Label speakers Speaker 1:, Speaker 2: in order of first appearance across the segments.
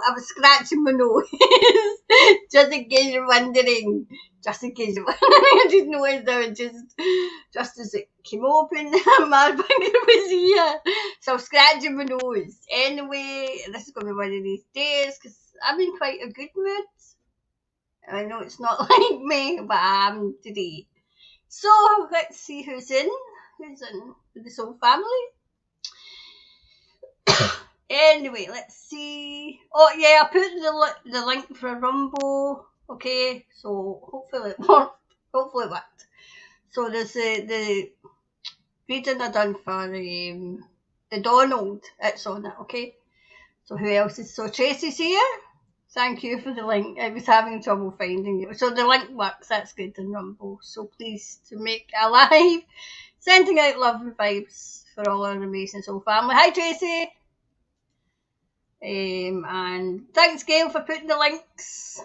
Speaker 1: I was scratching my nose. Just in case you're wondering. Just in case you're wondering. I didn't know it. I was just as it came open, my finger was here. So I'm scratching my nose. Anyway, this is going to be one of these days because I'm in quite a good mood. I know it's not like me, but I am today. So let's see who's in. Who's in with the Soul family? Anyway, let's see. Oh yeah, I put the link for Rumble. Okay, so hopefully it worked. Hopefully it worked. So there's the reading I done for the Donald. It's on it. Okay. So who else is? So Tracy's here. Thank you for the link. I was having trouble finding it. So the link works. That's good in Rumble. So pleased to make a live, sending out love and vibes for all our amazing Soul family. Hi Tracy. And thanks Gail for putting the links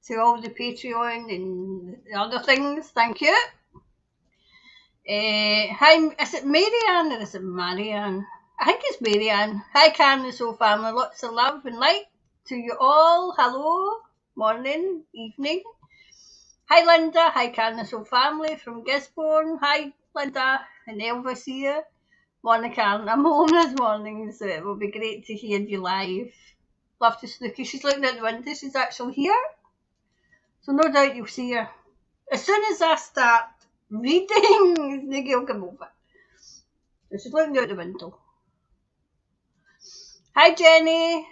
Speaker 1: to all the Patreon and the other things. Thank you. Hi, is it Marianne or is it Marianne? I think it's Marianne. Hi Karen and Soul family. Lots of love and light to you all. Hello, morning, evening. Hi Linda. Hi Karen and Soul family from Gisborne. Hi Linda and Elvis here. Morning Karen, I'm home this morning, so it will be great to hear you live. Love to Snooky. She's looking at the window, she's actually here. So no doubt you'll see her. As soon as I start reading, Snooky will come over. So she's looking out the window. Hi Jenny.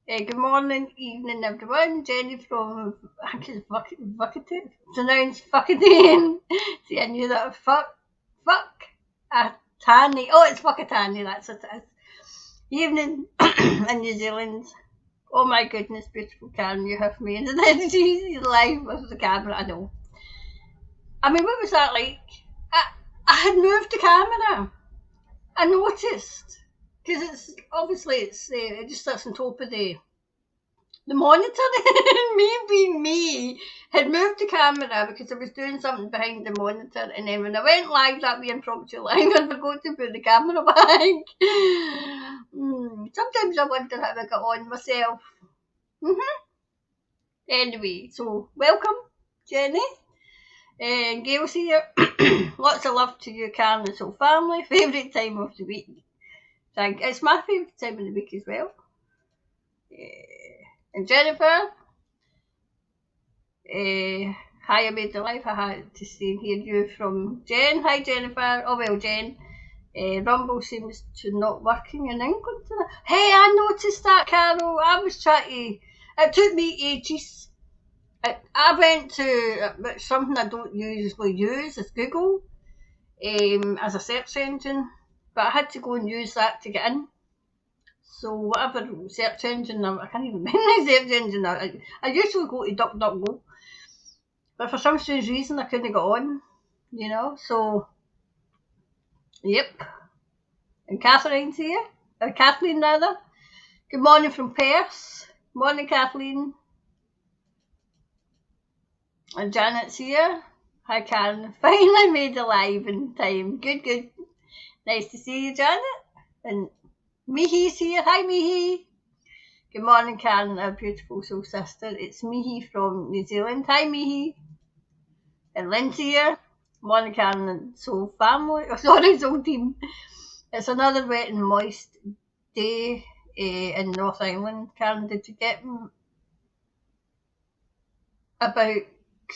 Speaker 1: Good morning, evening everyone. Jenny from, I think it's Fuckatane. It's pronounced Fuckatane. See, I knew that. Tanny. Oh, it's Whakatane, that's what it is. Evening in New Zealand. Oh my goodness, beautiful Karen, you have me in the live with the camera. I know. I mean, what was that like? I had moved the camera. I noticed because it's obviously it just sits on top of the monitor. Me being me had moved the camera because I was doing something behind the monitor, and then when I went live, that wee impromptu live, I forgot to put the camera back. Sometimes I wonder how I got on myself. Anyway, so welcome Jenny and Gail's here. Lots of love to you Karen and Soul family. Favourite time of the week. It's my favourite time of the week as well. And Jennifer, hi, I made the life. I had to see and hear you from Jen. Hi, Jennifer. Oh, well, Jen. Rumble seems to not working in England tonight. Hey, I noticed that, Carol. I was trying to... It took me ages. I went to something I don't usually use, is Google, as a search engine. But I had to go and use that to get in. So whatever search engine, I can't even remember the search engine. I usually go to DuckDuckGo, but for some strange reason I couldn't get on, you know. So, yep. And Catherine's here, or Kathleen rather. Good morning from Perth. Morning, Kathleen. And Janet's here. Hi, Karen. Finally made it live in time. Good. Nice to see you, Janet. And Mihi's here. Hi, Mihi. Good morning, Karen, our beautiful soul sister. It's Mihi from New Zealand. Hi, Mihi. And Lynn's here. Morning, Karen and Soul family. Oh, sorry, Soul team. It's another wet and moist day in North Island. Karen, did you get about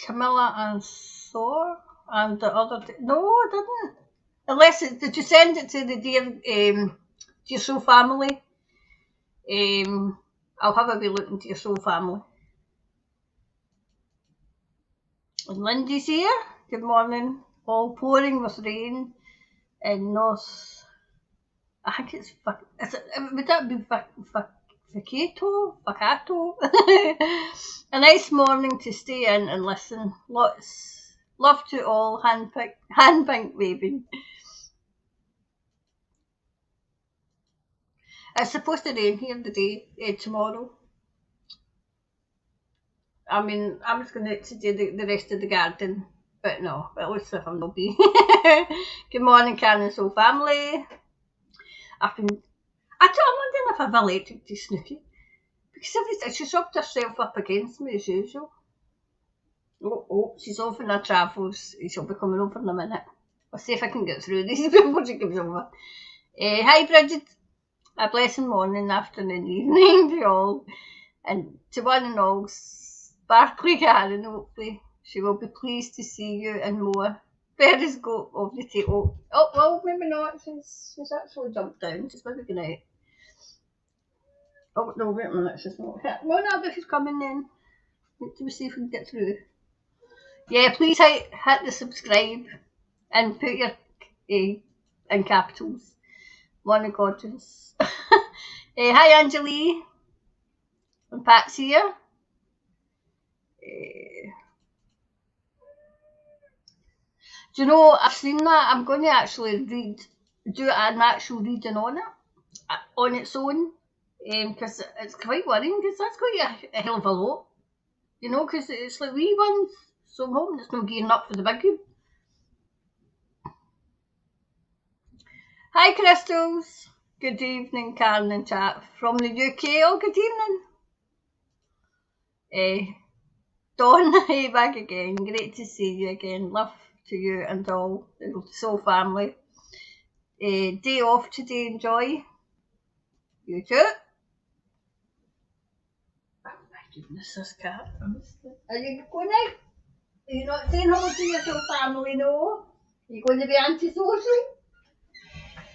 Speaker 1: Camilla and Thor and the other? No, I didn't. Unless did you send it to the Dear Soul family? I'll have a wee look into your Soul family. And Lindy's here. Good morning. All pouring with rain in North. I think it's would that be Vacato? A nice morning to stay in and listen. Lots love to all. Hand pink waving. It's supposed to rain here today, tomorrow. I mean, I was going to do the rest of the garden, but no, at least if I'm not be. Good morning, Karen and Soul family. I'm wondering if I've allergic to Snooky, Because every time she shoved herself up against me as usual. Oh, she's off in her travels. She'll be coming over in a minute. I'll see if I can get through these before she comes over. Hi Bridget. A blessed morning, afternoon, evening to all. And to one and all, sparkly Karen, hopefully she will be pleased to see you and more. Bear's got off the table. Oh, well, maybe not. She's actually jumped down. She's maybe going out. Oh, no, wait a minute. She's not hit. No, but she's coming then. Let's see if we can get through. Yeah, please hit the subscribe and put your A in capitals. One of gorgeous. Hi, Angelie. And Pat's here. Do you know, I've seen that. I'm going to actually do an actual reading on it, on its own, because it's quite worrying, because that's quite a hell of a lot. You know, because it's like wee ones, so I'm hoping it's not gearing up for the big one. Hi, Crystals. Good evening, Karen and chat from the UK. Oh, good evening. Dawn, hey, back again. Great to see you again. Love to you and all the Soul family. Day off today, enjoy. You too. Oh my goodness, this cat. Are you going out? Are you not saying hello to your Soul family, no? Are you going to be antisocial?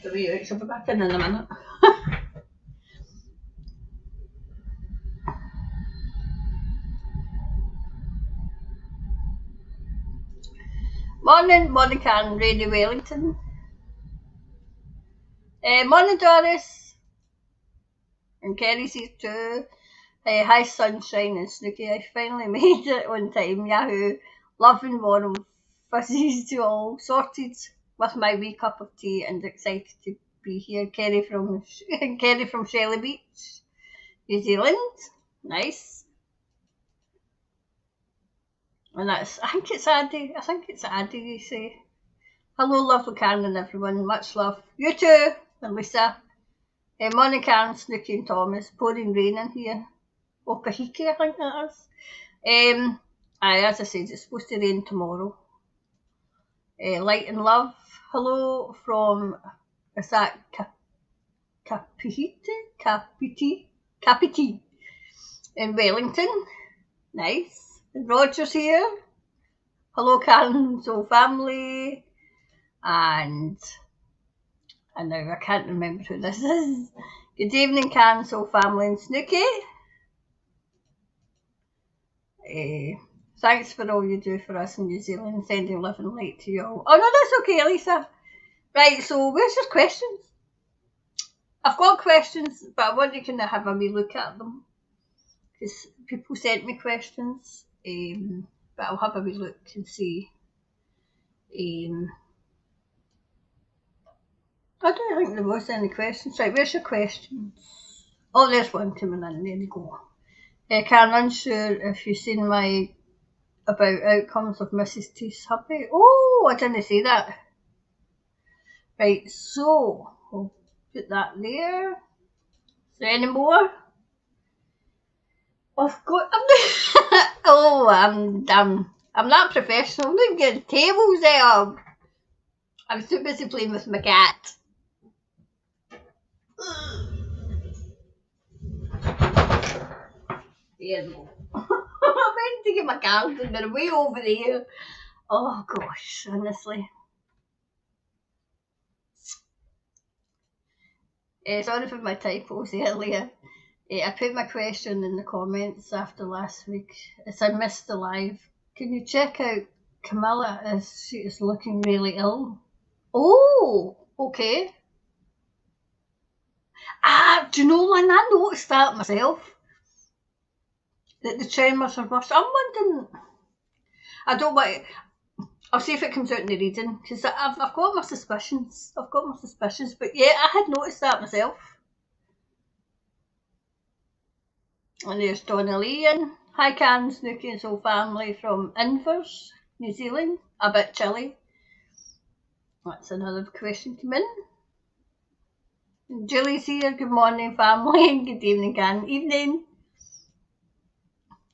Speaker 1: So she'll be back in a minute. Morning Karen, Radio Wellington. Morning Doris. And Kerry's here too. Hi Sunshine and Snooky. I finally made it on time. Yahoo. Love and warm fuzzies to all. Sorted with my wee cup of tea and excited to be here. Kerry from Shelley Beach, New Zealand. Nice. And I think it's Addy. You say. Hello, lovely Karen and everyone. Much love. You too, and Lisa. Morning Karen, Snooky and Thomas. Pouring rain in here. Okahiki, I think that is. As I said, it's supposed to rain tomorrow. Light and love. Hello from, is that Kapiti in Wellington. Nice. And Roger's here. Hello, Karen, Soul family. And now I can't remember who this is. Good evening, Karen, Soul family and Snooky. Thanks for all you do for us in New Zealand, sending love and light to you all. Oh no, that's okay, Lisa. Right, so where's your questions? I've got questions, but I want to kind of have a wee look at them. Because people sent me questions, but I'll have a wee look and see. I don't think there was any questions. Right, where's your questions? Oh, there's one coming in. There you go. Karen, unsure if you've seen my about outcomes of Mrs. T's hubby. Oh, I didn't see that. Right, so we'll put that there. Is there any more? I've got. Oh, I'm not professional. I'm not getting tables there. I'm too busy playing with my cat. There you go. I meant to get my cards and they're way over there. Oh gosh, honestly. Sorry for my typos earlier. I put my question in the comments after last week as I missed the live. Can you check out Camilla as she is looking really ill? Oh, okay. Do you know, Lynn, I noticed that myself. That the tremors are worse. I'm wondering. I don't want. I'll see if it comes out in the reading because I've got my suspicions. But yeah, I had noticed that myself. And there's Donna Leon. Hi, Karen, Snooky and Soul family from Inverse, New Zealand. A bit chilly. That's another question come in. Julie's here. Good morning, family, and good evening, Karen. Evening.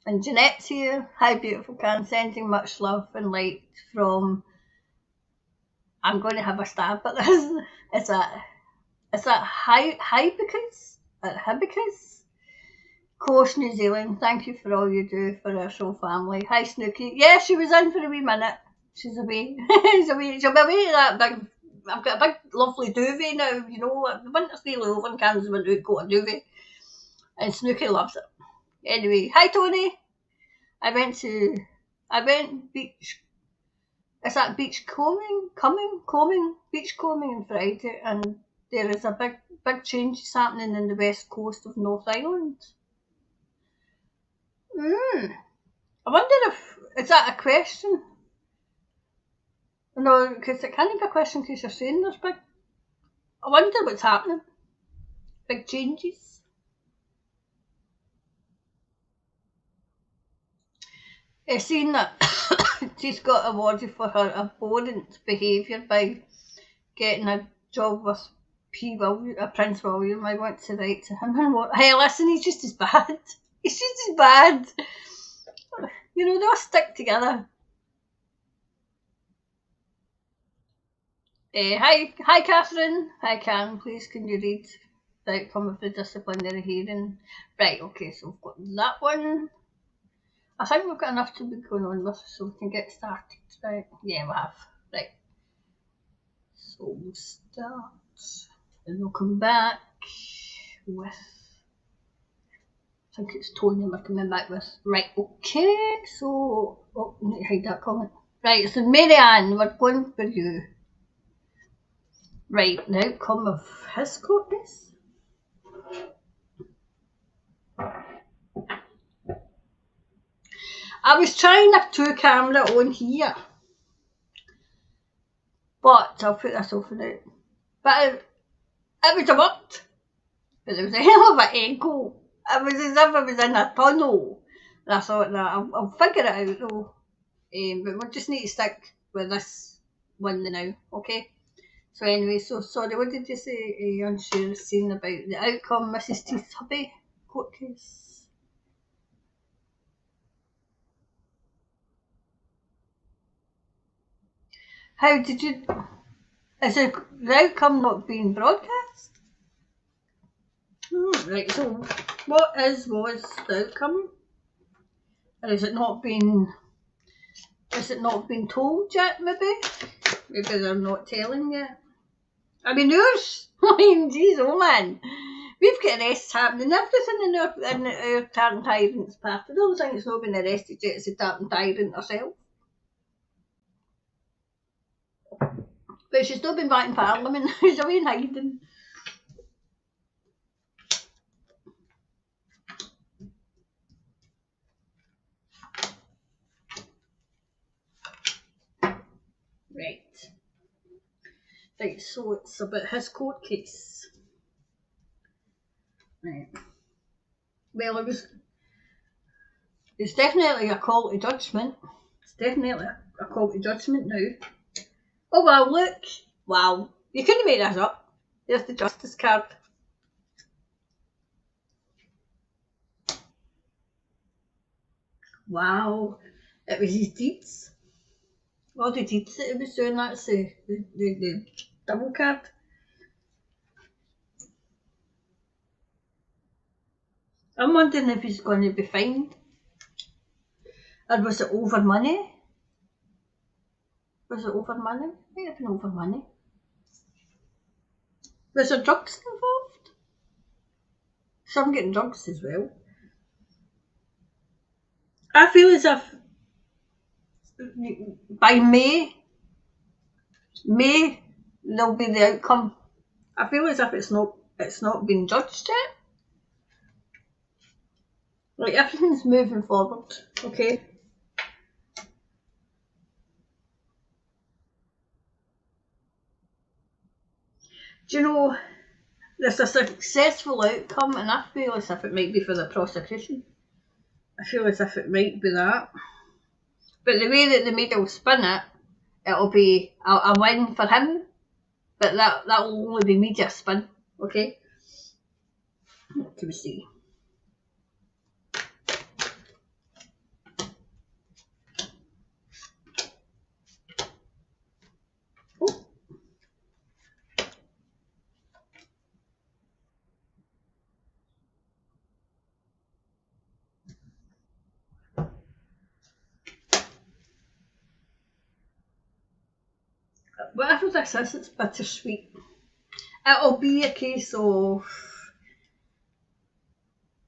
Speaker 1: And Jeanette's here. Hi, beautiful Karen. Sending much love and light from. I'm going to have a stab at this. Is that Hibicus? Hibicus? Coast, New Zealand. Thank you for all you do for our show family. Hi, Snooky. Yeah, she was in for a wee minute. She's away. She'll be away to that big. I've got a big, lovely duvet now. You know, the winter's nearly over and Karen's went out got a duvet, and Snooky loves it. Anyway, hi Tony. I went beach. Is that beach beach combing on Friday, and there is a big changes happening in the west coast of North Island. I wonder if is that a question? No, because it can't be a question because you're saying there's big. I wonder what's happening. Big changes. I've seen that she's got awarded for her abhorrent behaviour by getting a job with Prince William. I want to write to him and what? Hey, listen, he's just as bad. He's just as bad. You know, they all stick together. Hi, Catherine. Hi, Karen. Please, can you read the outcome of the disciplinary hearing? Right. Okay. So we've got that one. I think we've got enough to be going on with, so we can get started. Right? Yeah, we have. Right. So we'll start, and we'll come back with. I think it's Tony we're coming back with. Right. Okay. So, I need to hide that comment. Right. So Marianne, we're going for you. Right, the outcome of his court case. I was trying a 2-camera on here, but I'll put this off now. But it was a worked, but there was a hell of an echo. It was as if I was in a tunnel. And I thought that I'll figure it out though. But we'll just need to stick with this one now, okay? So anyway, so sorry, what did you say? Unsure scene about the outcome, Mrs. Teeth's hubby court case. How did you? Is the outcome not being broadcast? Right. So, what was the outcome? Or is it not been? Is it not been told yet? Maybe they're not telling yet. I mean, yours. I mean, geez, oh man, we've got arrests happening. Everything in our Tartan Tyrant's part. I don't think it's not been arrested yet. It's a Tartan Tyrant herself. But she's not been back in Parliament. She's away in hiding. Right. Right, so it's about his court case. Right. Well, it's definitely a call to judgment. It's definitely a call to judgment now. Oh wow, look. Wow. You couldn't make that up. There's the justice card. Wow. It was his deeds. All the deeds that he was doing, that's the double card. I'm wondering if he's going to be fined. Or was it over money? Was it over money? Might have been over money. Was there drugs involved? Some getting drugs as well. I feel as if by May there'll be the outcome. I feel as if it's not been judged yet. Like everything's moving forward, okay? Do you know, there's a successful outcome, and I feel as if it might be for the prosecution. I feel as if it might be that. But the way that the media will spin it, it'll be a win for him. But that will only be media spin, okay? What can we see? whatever this is, it's bittersweet. It'll be a case of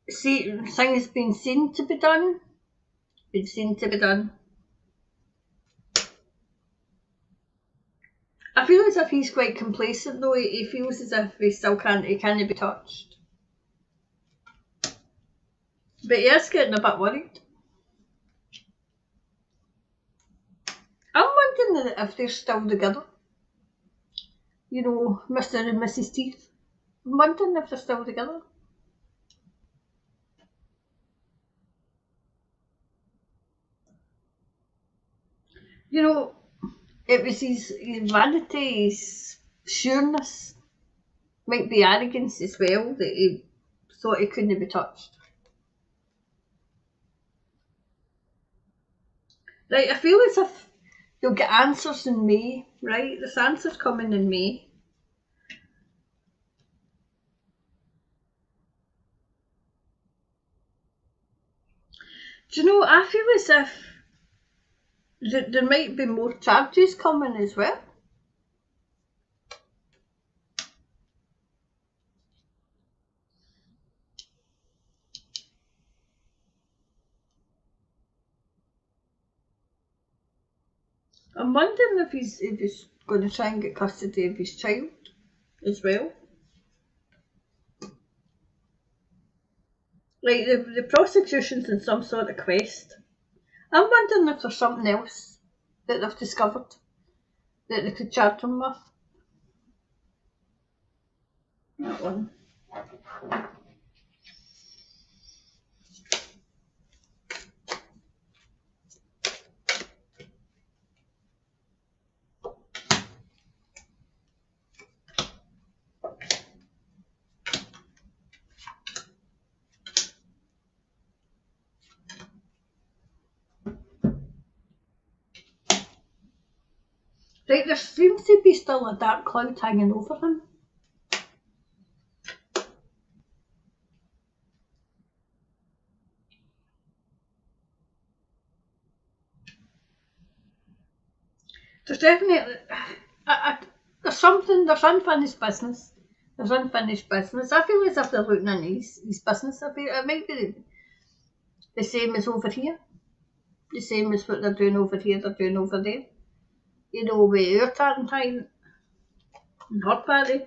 Speaker 1: things being seen to be done, been seen to be done. I feel as if he's quite complacent though. He feels as if he can't be touched. But he is getting a bit worried. I'm wondering if they're still together. You know, Mr. and Mrs. Teeth. I'm wondering if they're still together. You know, it was his vanity, his sureness, might be arrogance as well, that he thought he couldn't be touched. Right, I feel as if you'll get answers in May, right? This answer's coming in May. Do you know, I feel as if there might be more charges coming as well. I'm wondering if he's going to try and get custody of his child as well. Like the prosecution's in some sort of quest. I'm wondering if there's something else that they've discovered that they could charge him with. That one. Right, there seems to be still a dark cloud hanging over him. There's definitely there's unfinished business. There's unfinished business. I feel as if they're looking into his business. It might be the same as over here. The same as what they're doing over here, they're doing over there. You know, with our Tarantine and her party.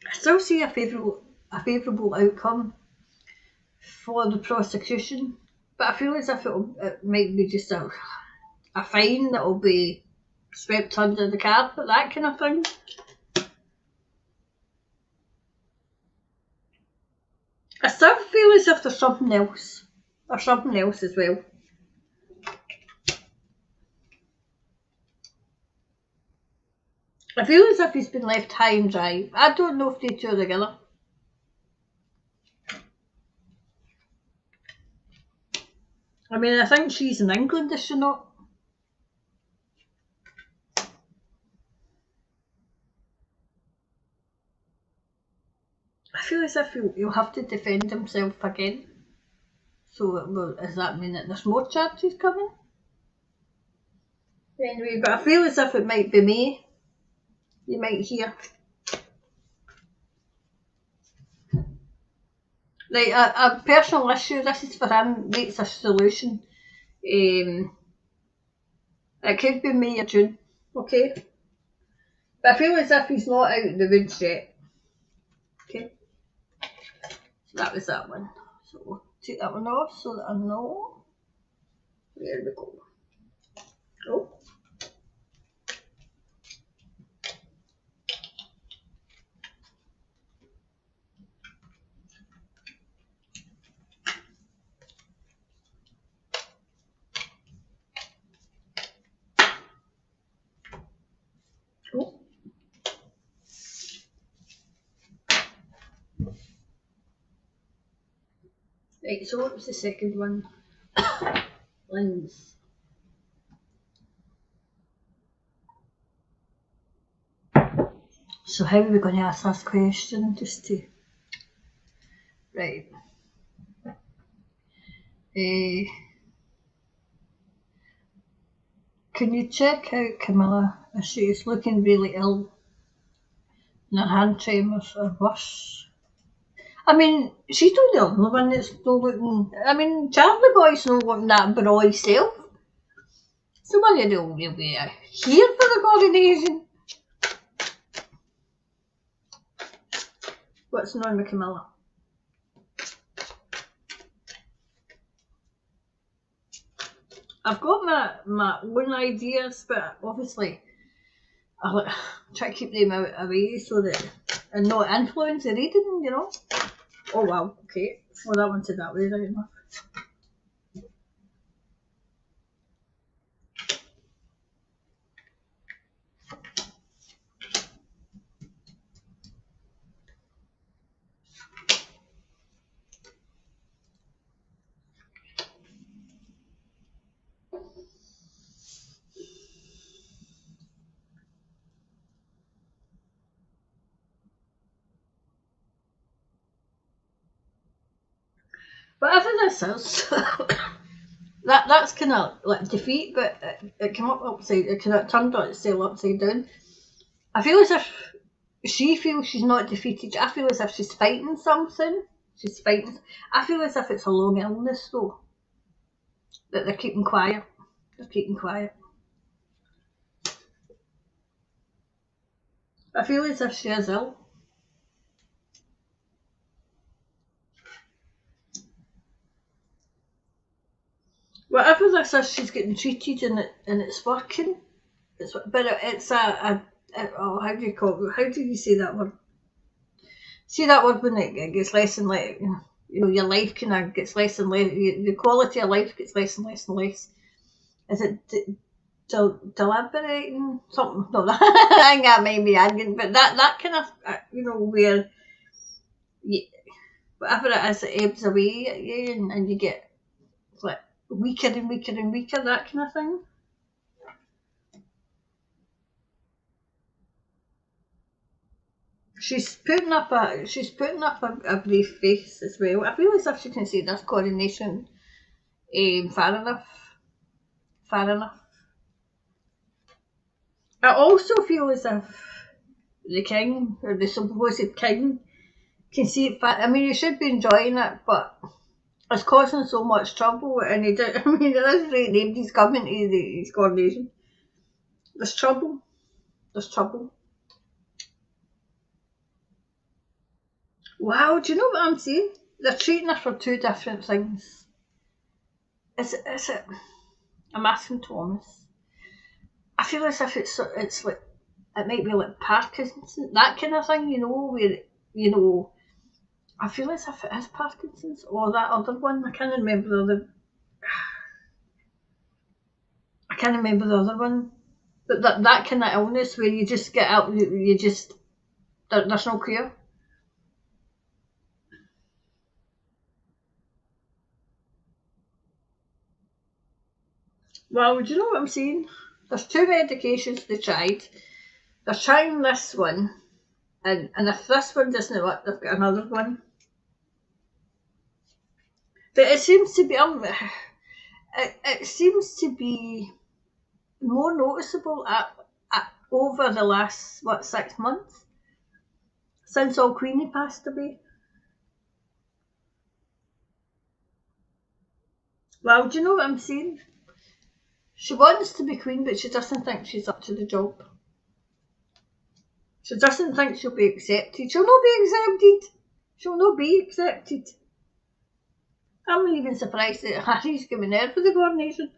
Speaker 1: I still see a favourable outcome for the prosecution, but I feel as if it might be just a fine that'll be swept under the carpet, that kind of thing. I still feel as if there's something else, or something else as well. I feel as if he's been left high and dry. I don't know if they two are together. I mean, I think she's in England, is she not? I feel as if he'll have to defend himself again. So, does that mean that there's more charges coming? Anyway, but I feel as if it might be me. You might hear. Like a personal issue, this is for him, needs a solution. It could be May or June, okay? But I feel as if he's not out of the woods yet. Okay? So that was that one. So we'll take that one off so that I know. There we go. Oh. Oh. Right, so what was the second one? Lens. So how are we going to ask this question? Just to... Right. Uh, can you check out Camilla? She is looking really ill and her hand tremors are worse. I mean, she's not the only one that's not looking. I mean, Charlie Boy's not looking that bra himself. So one of them will be here for the coronation. What's wrong with Camilla? I've got my own ideas, but obviously I try to keep them out away so that and not influence the reading, you know. Oh wow, okay. Well, that one said that way, right enough. Whatever this is, that's kind of like defeat, but it came up upside. It kind of turned on itself upside down. I feel as if she feels she's not defeated. I feel as if she's fighting something. She's fighting. I feel as if it's a long illness though. That they're keeping quiet. They're keeping quiet. I feel as if she is ill. Whatever this is, she's getting treated and it's working. It's oh, how do you call it? How do you say that word? See that word when it gets less and less. You know, your life kind of gets less and less. The quality of life gets less and less and less. Is it deliberating something? No, I think that might be arrogant, but that kind of where you, whatever it is, it ebbs away at you, and you get like weaker and weaker and weaker. That kind of thing. She's putting up a brave face as well. I feel as if she can see this coronation far enough. Far enough. I also feel as if the king or the supposed king can see it. I mean, he should be enjoying it, but it's causing so much trouble, and he did. I mean, it is right named. He's coming to his coronation. There's trouble. There's trouble. Wow, do you know what I'm saying? They're treating her for two different things. Is it? I'm asking Thomas. I feel as if it's like it might be like Parkinson's, that kind of thing, where I feel as if it is Parkinson's or that other one. I can't remember the other one, but that kind of illness where you just get out, you just there's no cure. Well, do you know what I'm saying? There's two medications they tried. They're trying this one, and if this one doesn't work, they've got another one. But it seems to be it seems to be more noticeable at over the last 6 months since All Queenie passed away. Well, do you know what I'm saying? She wants to be queen, but she doesn't think she's up to the job. She doesn't think she'll be accepted. She'll not be accepted. She'll not be accepted. I'm not even surprised that Harry's coming there for the coronation.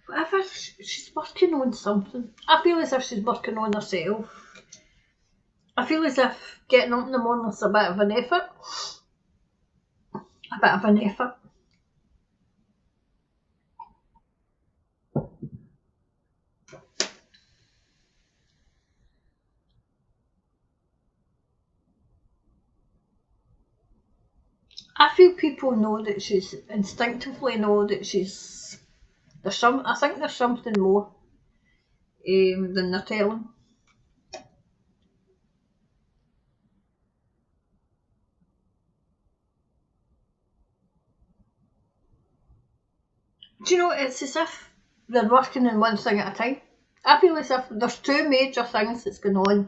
Speaker 1: Whatever, she's working on something. I feel as if she's working on herself. I feel as if getting up in the morning is a bit of an effort. A bit of an effort. I feel people know that she's instinctively know that she's there's some. I think there's something more than they're telling. Do you know, it's as if they're working on one thing at a time. I feel as if there's two major things that's going on.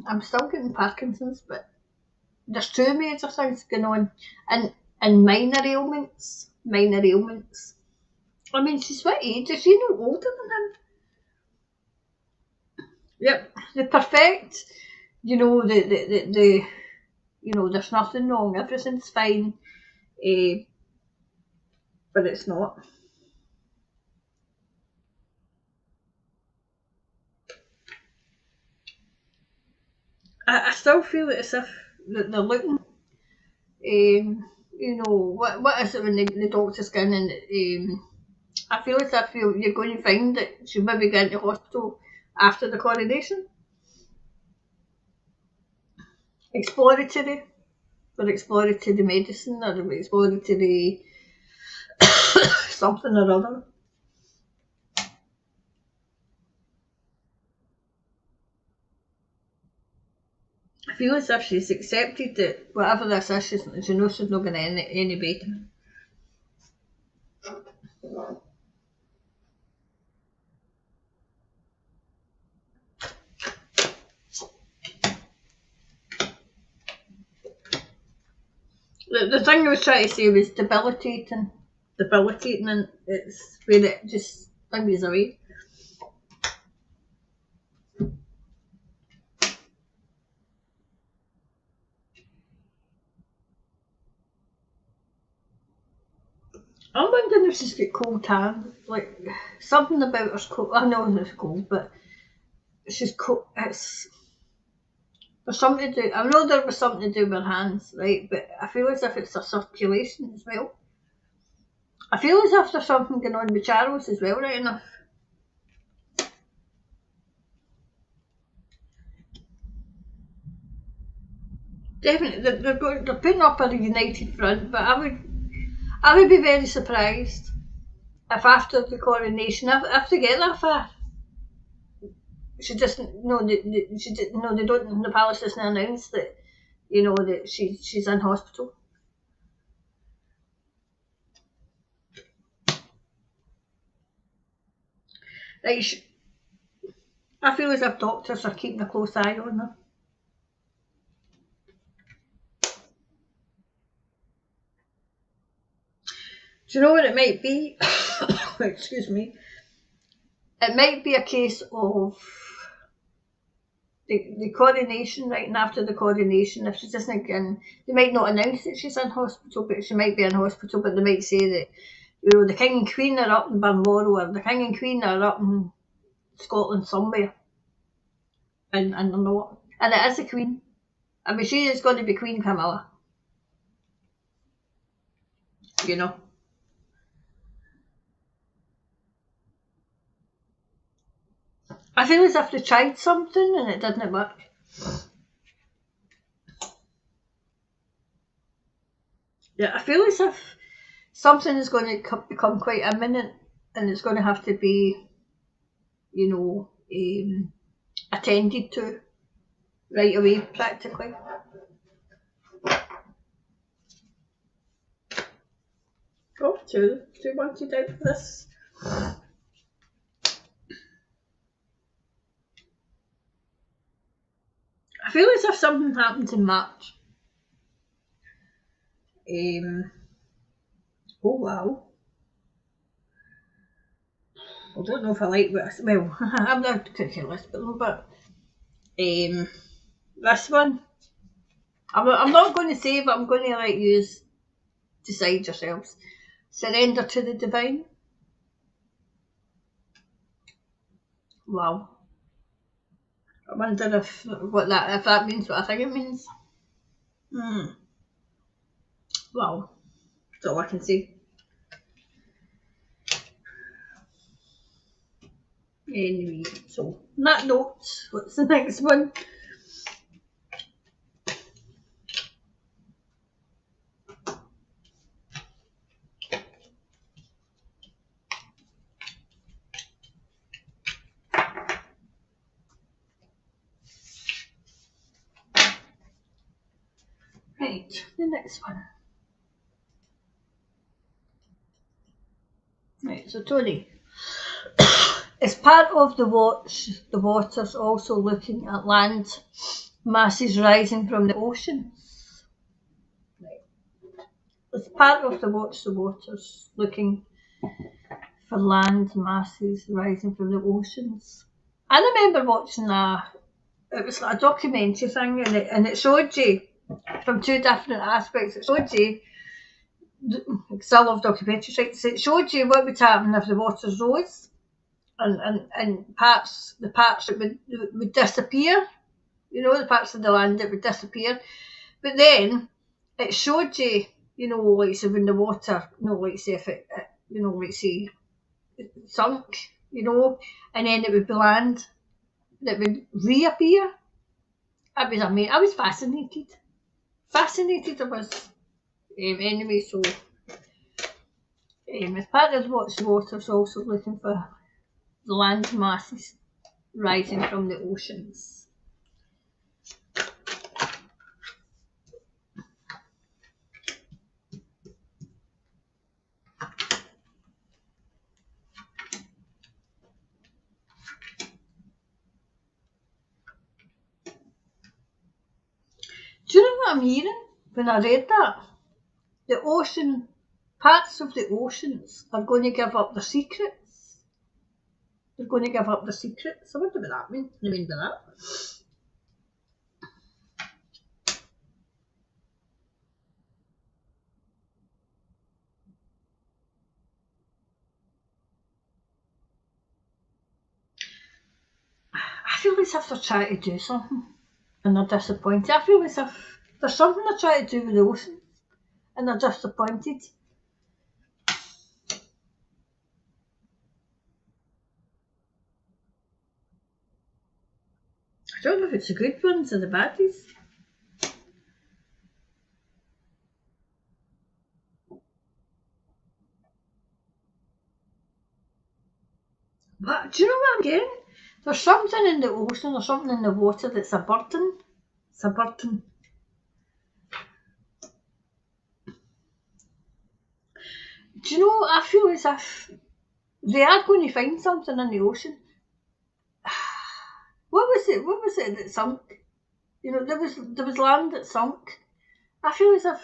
Speaker 1: I'm still getting Parkinson's, but there's two major things going on, and minor ailments. Minor ailments. I mean, she's what age? Is she no older than him? Yep, the perfect. You know, the you know, there's nothing wrong. Everything's fine. Eh, but it's not. I still feel as if that they're looking. You know, what is it when the doctor's going and I feel as if you're going to find that she'll maybe go into hospital after the coronation. Exploratory, or exploratory medicine, or exploratory something or other. I feel as if she's accepted that whatever this is, she knows she's not going to any better. The thing I was trying to say was debilitating. Debilitating, and it's where it just things away. I'm wondering if she's got cold hands. Like, something about her's cold. I know it's cold, but she's cold. There's something to do. I know there was something to do with her hands, right? But I feel as if it's a circulation as well. I feel as if there's something going on with Charles as well, right enough. Definitely, they're putting up a united front, but I would be very surprised if after the coronation, if they get that far, she just no, no, they don't. The palace doesn't announce that, you know, that she's in hospital. Like, I feel as if doctors are keeping a close eye on her. Do you know what it might be? Excuse me. It might be a case of the coronation, right? And after the coronation, if she doesn't get they might not announce that she's in hospital, but she might be in hospital, but they might say that, you know, the King and Queen are up in Balmoral, or the King and Queen are up in Scotland somewhere. And they're not. And it is the Queen. I mean, she is going to be Queen Camilla, you know. I feel as if they tried something and it didn't work. Yeah, I feel as if something is going to become quite imminent, and it's going to have to be, you know, attended to right away, practically. Oh, two wanted out for this. I feel as if something happened in March. Oh wow. I don't know if I like this. Well, I'm not particularly but this one, I'm not going to say, but I'm going to let you decide yourselves. Surrender to the divine. Wow. I wonder if that means what I think it means. Wow. That's all I can say. Anyway, so on that note, what's the next one? Right, the next one. Right, so Tony. As part of the watch, the waters also looking at land masses rising from the ocean. Right. As part of the watch, the waters looking for land masses rising from the oceans. I remember watching it was like a documentary thing, and it showed you from two different aspects. It showed you, because I love documentaries, right? So it showed you what would happen if the waters rose, and the parts that would disappear. You know, the parts of the land that would disappear. But then it showed you, like say when the water, like say if it like say it sunk, and then it would be land that would reappear. I was fascinated. Fascinated I was. Anyway, so as part of what's the water's also looking for the land masses rising from the oceans. Do you know what I'm hearing when I read that? The ocean, parts of the oceans are going to give up their secrets. They're going to give up their secrets. I wonder what that means. I mean by that. I feel as if they're trying to do something and they're disappointed. I feel as if there's something they're trying to do with the ocean and they're disappointed. I don't know if it's the good ones or the baddies. But do you know what I'm getting? There's something in the ocean or something in the water that's a burden. It's a burden. Do you know, I feel as if they are going to find something in the ocean. What was it? What was it that sunk? There was land that sunk. I feel as if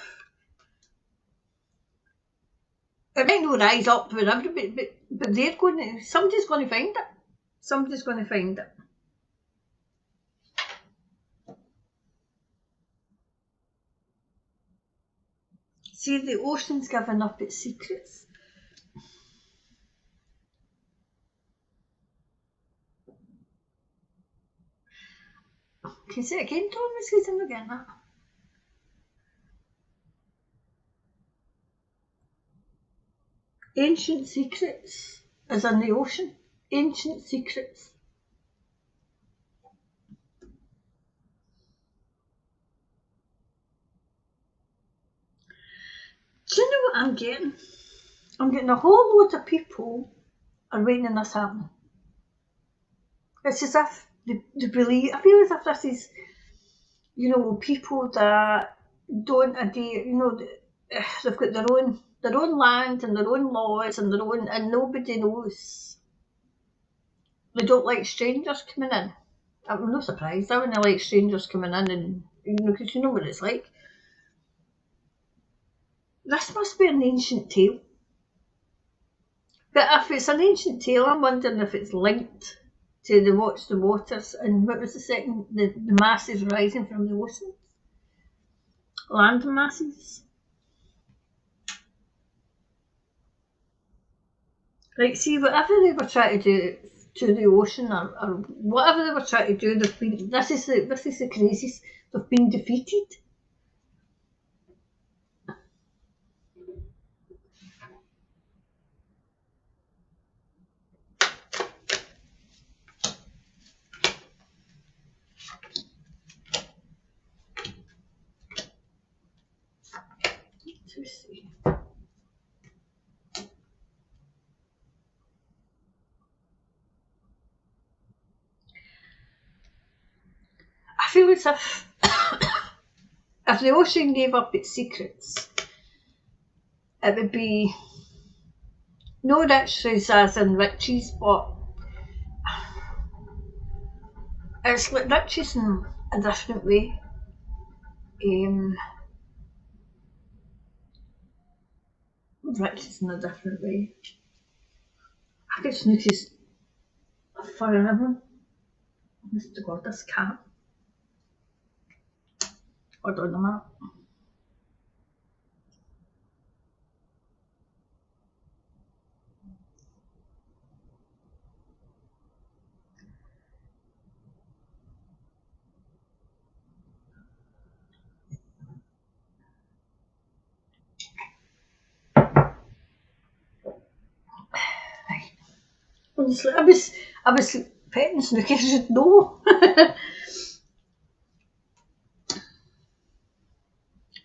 Speaker 1: it might not rise up wherever, but they're going to. Somebody's going to find it. Somebody's going to find it. See, the ocean's given up its secrets. Can you say it again, Thomas? Because I'm not getting that. Ancient secrets, as in the ocean. Ancient secrets. Do you know what I'm getting? I'm getting a whole load of people are waiting on this happening. It's as if they believe. I feel as if this is, people that don't adhere. They've got their own land and their own laws and and nobody knows. They don't like strangers coming in. I'm not surprised. I wouldn't like strangers coming in, and because you know what it's like. This must be an ancient tale. But if it's an ancient tale, I'm wondering if it's linked to the Watch the Waters and what was the second? The masses rising from the ocean? Land masses. Like, see, whatever they were trying to do to the ocean or whatever they were trying to do, this is the craziest. They've been defeated. Let's see. I feel as if if the ocean gave up its secrets, it would be no riches as in riches, but it's like riches in a different way. Riches in a different way. I could snook his forever. Mr. God, this cat. Hold on a minute. Honestly, I was petting Snooky, I should know.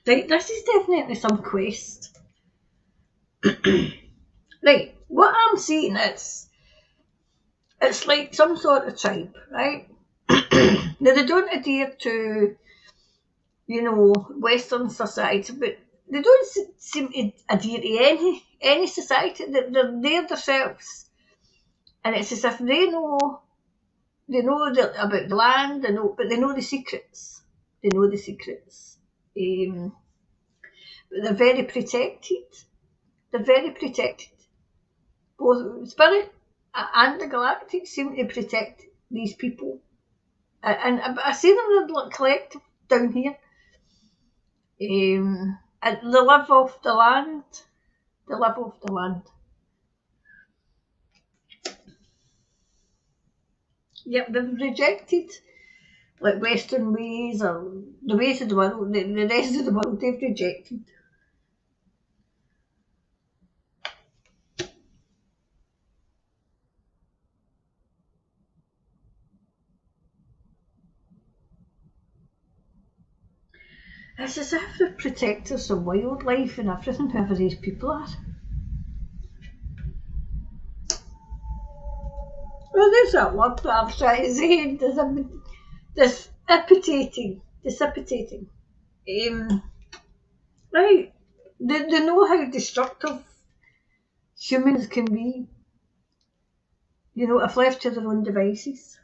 Speaker 1: Right, this is definitely some quest. Right, what I'm seeing is, it's like some sort of tribe, right? Now they don't adhere to, Western society, but they don't seem to adhere to any society. They're there themselves, and it's as if they know about the land, but they know the secrets. They know the secrets. But they're very protected. They're very protected. Both Spirit and the Galactic seem to protect these people. And I see them like collective down here. And they live off the land. They live off the land. Yep, they've rejected like Western ways or the ways of the world, the rest of the world they've rejected. It's as if they're protectors of wildlife and everything, whoever these people are. Well, there's that word that I've tried to say, dissipating. Right, they know how destructive humans can be, if left to their own devices.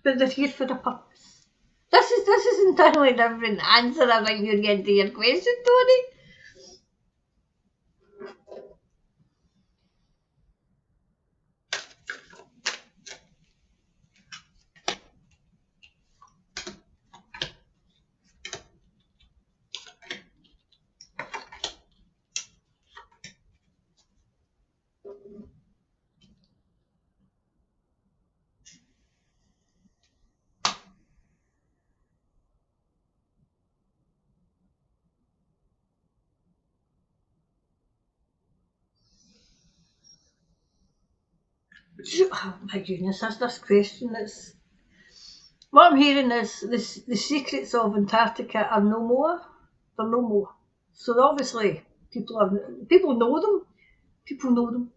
Speaker 1: But they're here for a purpose. This is entirely different answer I think you're getting to your question, Tony. Oh my goodness, that's this question. What I'm hearing is the secrets of Antarctica are no more. They're no more. So obviously people know them. People know them.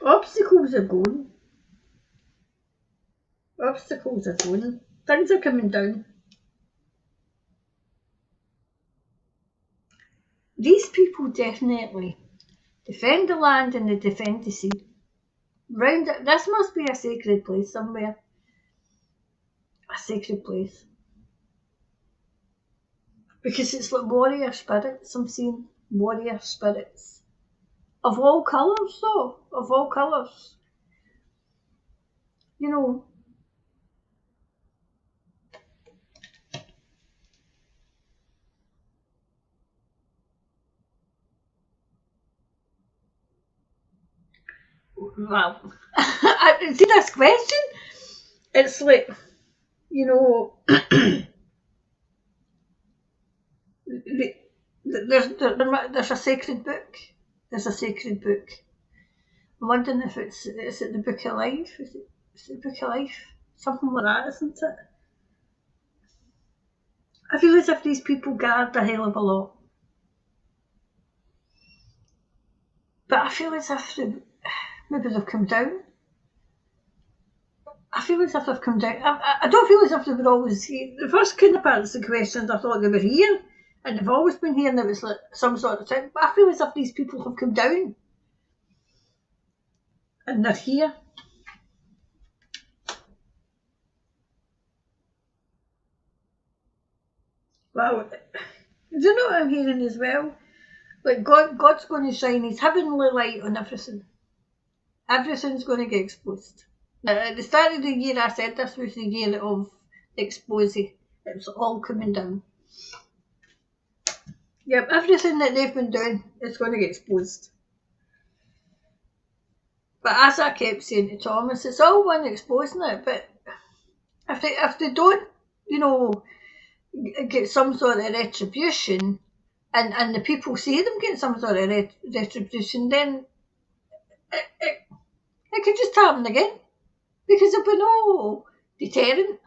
Speaker 1: Obstacles are gone. Obstacles are gone. Things are coming down. These people definitely defend the land and they defend the sea. This must be a sacred place somewhere. A sacred place. Because it's like warrior spirits, I'm seeing. Warrior spirits. Of all colours, though. Of all colours. You know. Well, see this question? It's like, there's a sacred book. There's a sacred book. I'm wondering if is it the Book of Life? Is it the Book of Life? Something like that, isn't it? I feel as if these people guard a hell of a lot. But I feel as if maybe they've come down. I feel as if they've come down. I don't feel as if they were always here. The first kind of parts of the questions, I thought they were here, and they've always been here, and it was like some sort of thing. But I feel as if these people have come down, and they're here. Well, do you know what I'm hearing as well? Like God's going to shine His heavenly light on everything. Everything's going to get exposed. Now, at the start of the year, I said this was the year of exposing. It's all coming down. Yep, everything that they've been doing is going to get exposed. But as I kept saying to Thomas, it's all one exposing it. But if they don't, get some sort of retribution, and the people see them get some sort of retribution, then it could just happen again. Because there'll be no deterrent.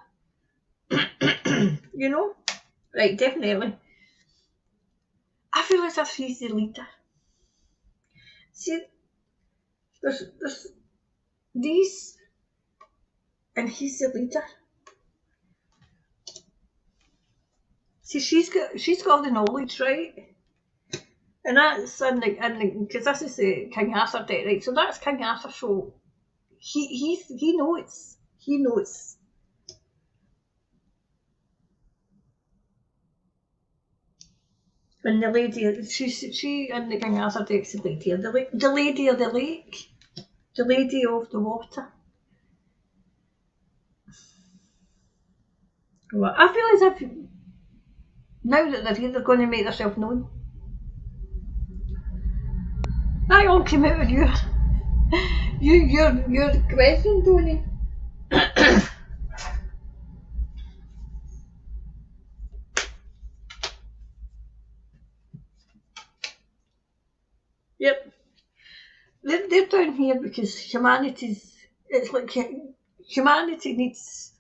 Speaker 1: Right, definitely. I feel as if he's the leader. See, there's these, and he's the leader. See, she's got all the knowledge, right? And that's because this is the King Arthur deck, right? So that's King Arthur. So he knows. He knows. And the lady, she and the King Arthur deck's the lady of the lake, the lady of the lake, the lady of the water. Well, I feel as if now that they're here, they're going to make themselves known. That all came out of your question, Tony. Yep. They're down here because it's like humanity needs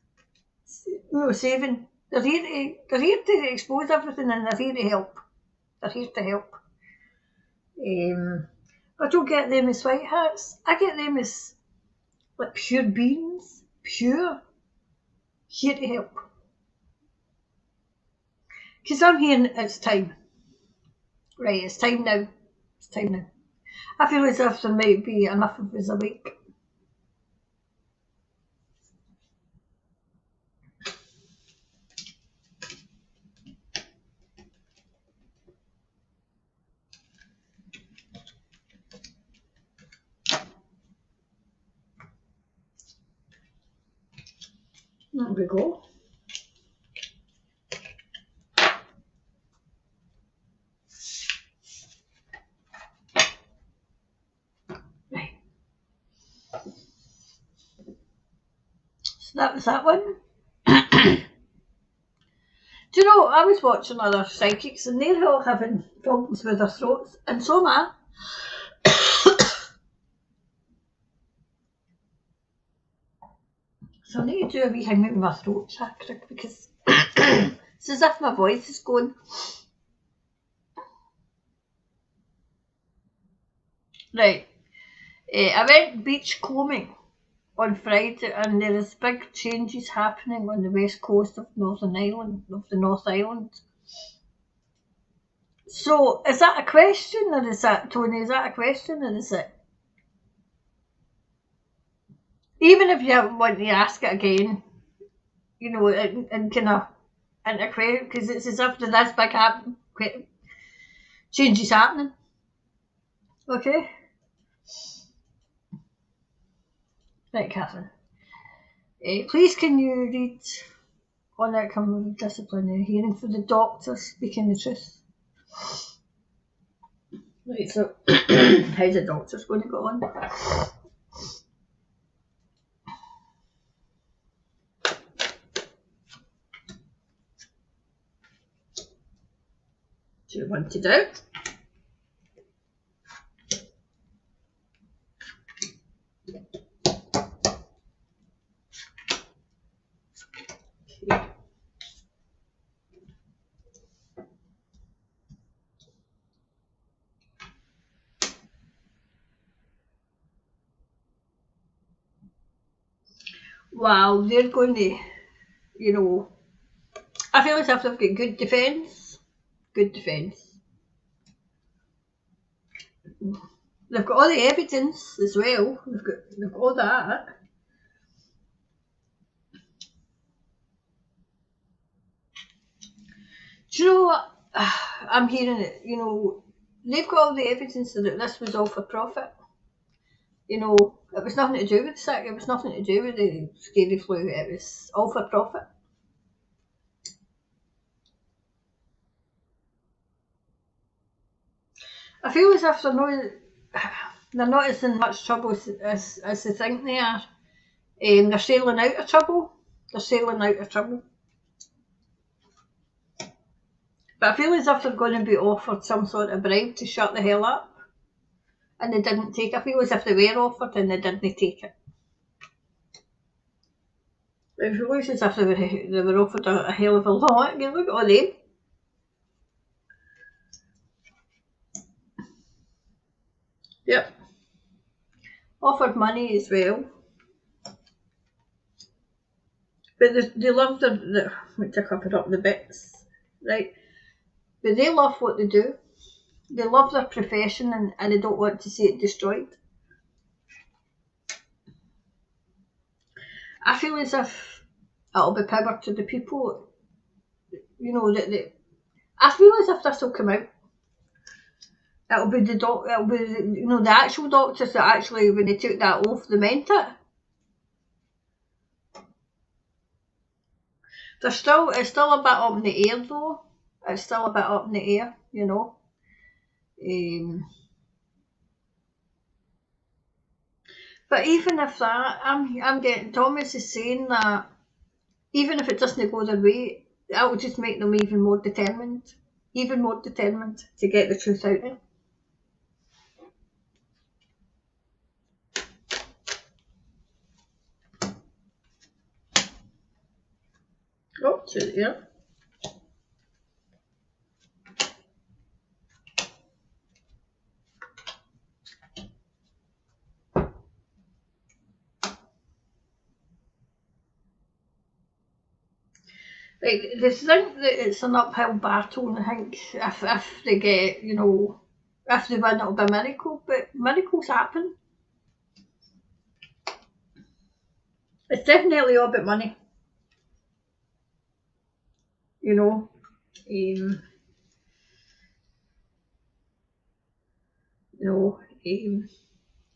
Speaker 1: saving. They're here to expose everything, and they're here to help. They're here to help. I don't get them as white hats. I get them as like pure beings, pure, here to help. Because I'm hearing it's time. Right, it's time now. It's time now. I feel as if there might be enough of us awake. There we go. Right. So that was that one. Do you know, I was watching other psychics and they're all having problems with their throats, and so am I. So I need to do a wee thing with my throat chakra because it's as if my voice is going. Right. I went beach combing on Friday, and there is big changes happening on the west coast of the North Island. So, is that a question, or is that, Tony, is that a question, or is it? Even if you want to ask it again, and kind of integrate, because it's as if there's big changes happening. Okay? Right, Catherine. Please can you read on outcome of disciplinary hearing for the doctor speaking the truth? Right, so how's the doctor's going to go on? Do you want to do? wow, they're going to, you know, I feel as if they've got good defence. Good defence. They've got all the evidence as well. They've got all that. Do you know what? I'm hearing it, you know, they've got all the evidence that this was all for profit. You know, it was nothing to do with the sick, it was nothing to do with the scary flu, it was all for profit. I feel as if they're not as in much trouble as they think they are. They're sailing out of trouble. They're sailing out of trouble. But I feel as if they're going to be offered some sort of bribe to shut the hell up. And they didn't take it. I feel as if they were offered and they didn't take it. It feels as if they were offered a hell of a lot. You look at all them. Yep. Offered money as well. But they love let me cover up the bits. Right. But they love what they do. They love their profession and they don't want to see it destroyed. I feel as if it'll be power to the people. You know, I feel as if this will come out. It'll be the actual doctors that actually, when they took that oath, they meant it. It's still a bit up in the air though. It's still a bit up in the air, you know. But even if that, I'm getting, Thomas is saying that even if it doesn't go their way, that will just make them even more determined to get the truth out there. Oh, yeah. Like, they think that it's an uphill battle, and I think if they get, you know, if they win, it'll be a miracle, but miracles happen. It's definitely all about money. You know.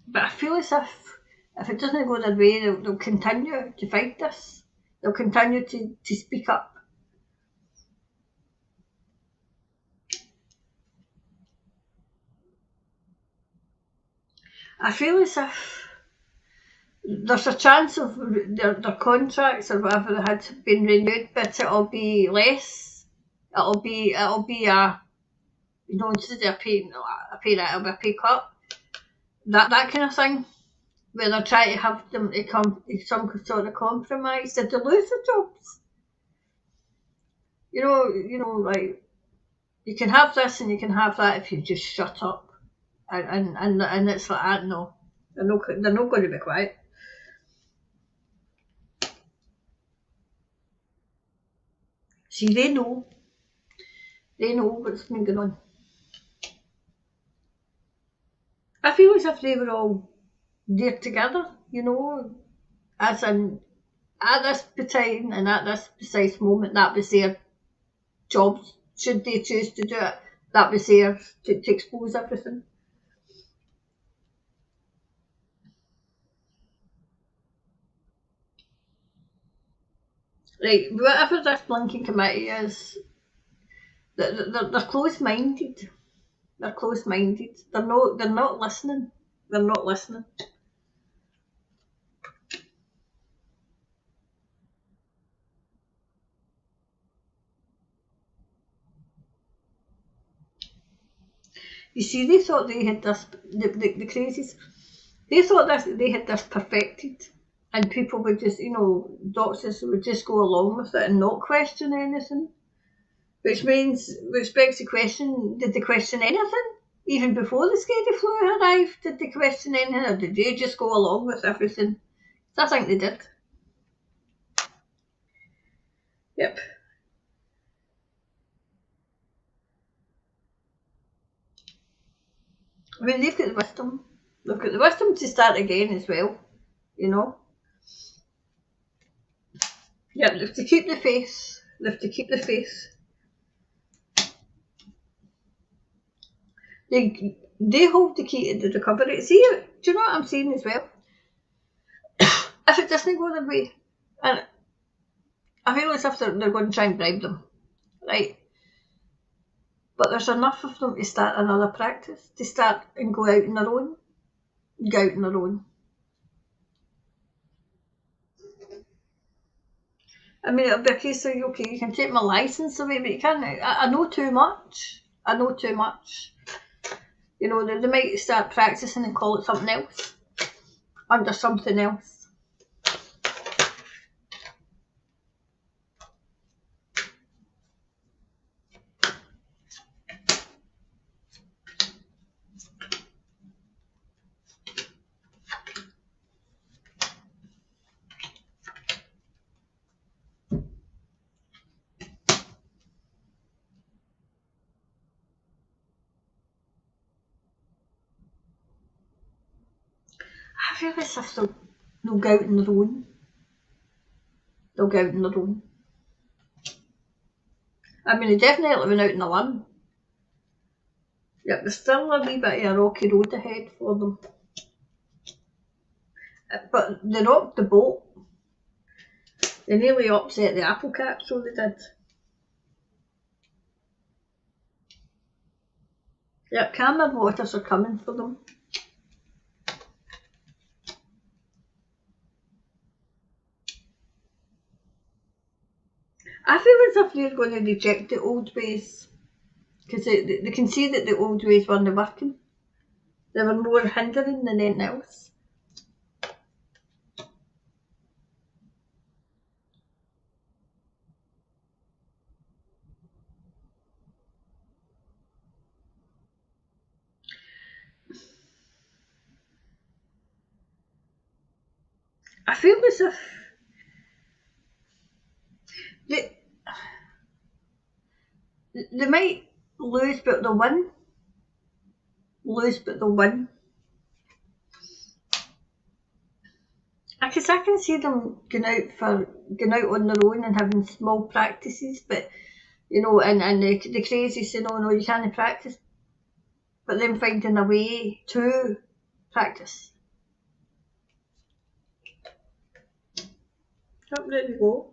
Speaker 1: But I feel as if it doesn't go their way, they'll continue to fight this. They'll continue to speak up. I feel as if there's a chance of their contracts or whatever had been renewed, but it'll be less. It'll be a, you know, instead of a pay it'll be a pay cut. That kind of thing, where they're trying to have them to come to some sort of compromise. Did they lose their jobs? You know, like, you can have this and you can have that if you just shut up. And it's like that. No, they're not going to be quiet. See, they know what's been going on. I feel as if they were all there together, you know, as in at this time and at this precise moment, that was their jobs. Should they choose to do it, that was theirs to expose everything. Right, whatever this blinking committee is, they're close-minded. They're close-minded. They're not listening. They're not listening. You see, they thought they had this, the crazies, they thought they had this perfected, and people would just, you know, doctors would just go along with it and not question anything. Which begs the question, did they question anything? Even before the scary flu arrived, did they question anything, or did they just go along with everything? So I think they did. Yep. I mean, they've got the wisdom. They've got the wisdom to start again as well, you know. Yep, they have to keep the faith. They have to keep the faith. They hold the key to the recovery. See, do you know what I'm saying as well? If it doesn't go their way, and I feel as if they're going to try and bribe them, right? But there's enough of them to start another practice, to start and go out on their own. Go out on their own. I mean, it'll be a case of, okay, you can take my licence away, but you can't. I know too much. I know too much. You know, they might start practicing and call it something else, under something else. I feel as if they'll go out on their own. They'll go out on their own. I mean, they definitely went out on a limb. Yet there's still a wee bit of a rocky road ahead for them. But they rocked the boat. They nearly upset the apple cart, so they did. Yep, calmer waters are coming for them. I feel as if they're going to reject the old ways, because they can see that the old ways weren't working. They were more hindering than anything else. I feel as if they might lose, but they'll win. Lose, but they'll win. Because I can see them going out on their own and having small practices, but you know, and the crazy saying, "Oh no, you can't practice," but then finding a way to practice. Yep, there we go.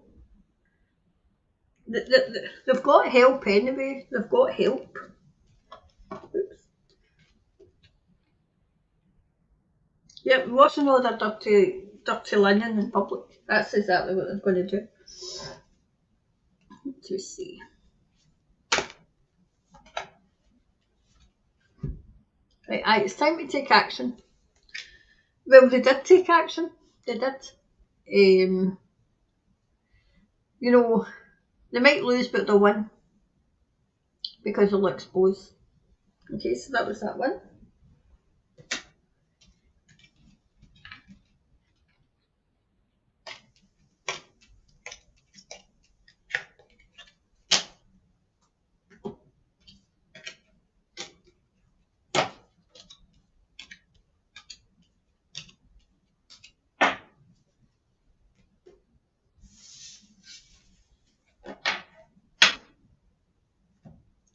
Speaker 1: They've got help anyway. They've got help. Oops. Yep, washing all their dirty linen in public. That's exactly what they're going to do. Let's see. Right, it's time to take action. Well, they did take action. They did. You know, they might lose, but they'll win because they'll expose. Okay, so that was that one.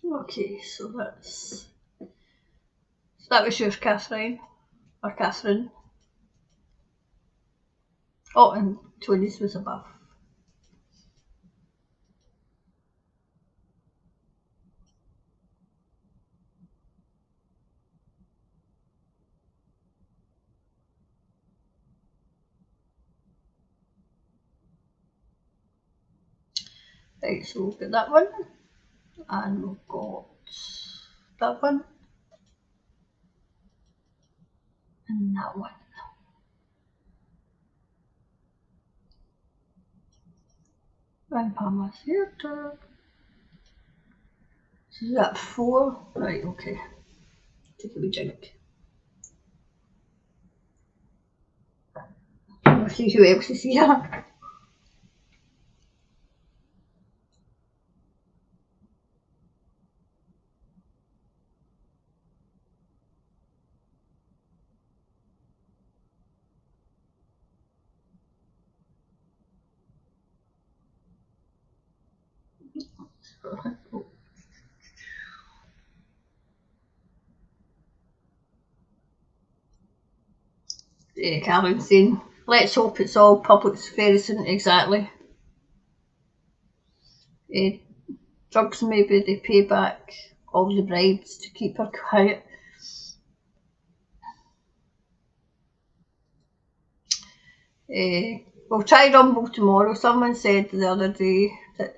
Speaker 1: Okay, so that was yours, Catherine, or Catherine. Oh, and Tony's was above. Right, so we've got that one, and we've got that one, and that one. And Pamela's here too. So is that 4? Right, okay. Take a wee drink. We'll see who else is here. Callum saying, let's hope it's all public very soon. Exactly. Drugs, maybe they pay back all the bribes to keep her quiet. We'll try Rumble tomorrow. Someone said the other day that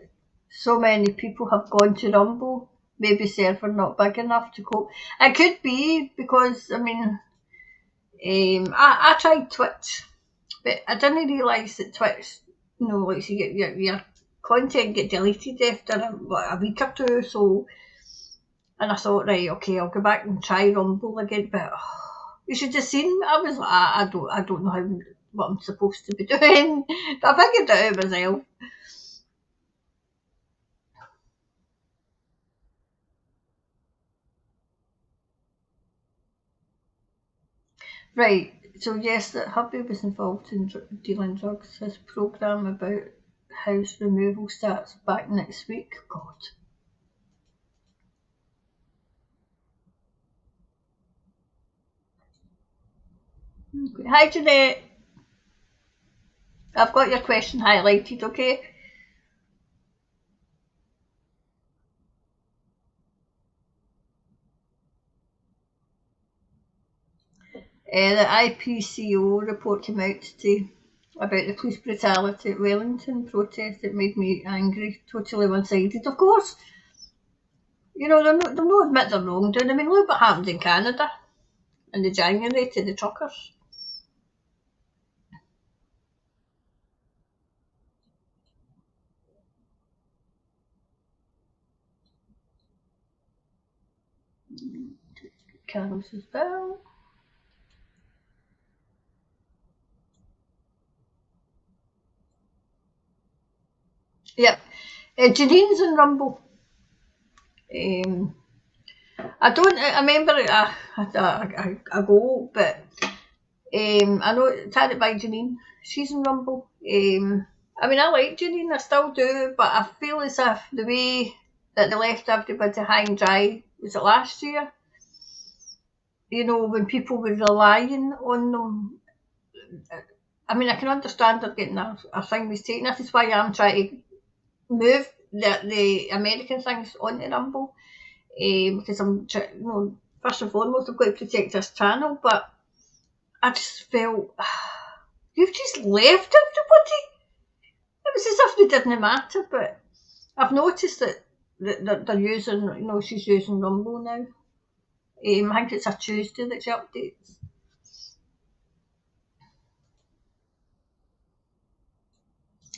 Speaker 1: so many people have gone to Rumble, maybe server not big enough to cope. It could be because, I mean, I tried Twitch, but I didn't realise that Twitch, like you get your content get deleted after a week or two. So, and I thought, right, okay, I'll go back and try Rumble again. But you should have seen me. I was like, I don't know what I'm supposed to be doing. But I figured it out myself. Right. So yes, that hubby was involved in dealing drugs. His programme about house removal starts back next week. God. Okay. Hi Jeanette. I've got your question highlighted, okay? The IPCO report came out today about the police brutality at Wellington protest. It made me angry, totally one-sided. Of course, they'll not admit they're wrongdoing. I mean, look what happened in Canada in the January to the truckers. Carol's as well. Yep. Janine's in Rumble. I don't. I remember a go, but I know Target by Janine. She's in Rumble. I mean, I like Janine. I still do, but I feel as if the way that they left everybody high and dry was it last year. When people were relying on them. I mean, I can understand they're getting a thing was taken. This is why I'm trying to move the American things onto Rumble. Because I'm, first and foremost, I've got to protect this channel, but I just felt you've just left everybody. It was as if they didn't matter, but I've noticed that they're using, she's using Rumble now. I think it's a Tuesday that she updates.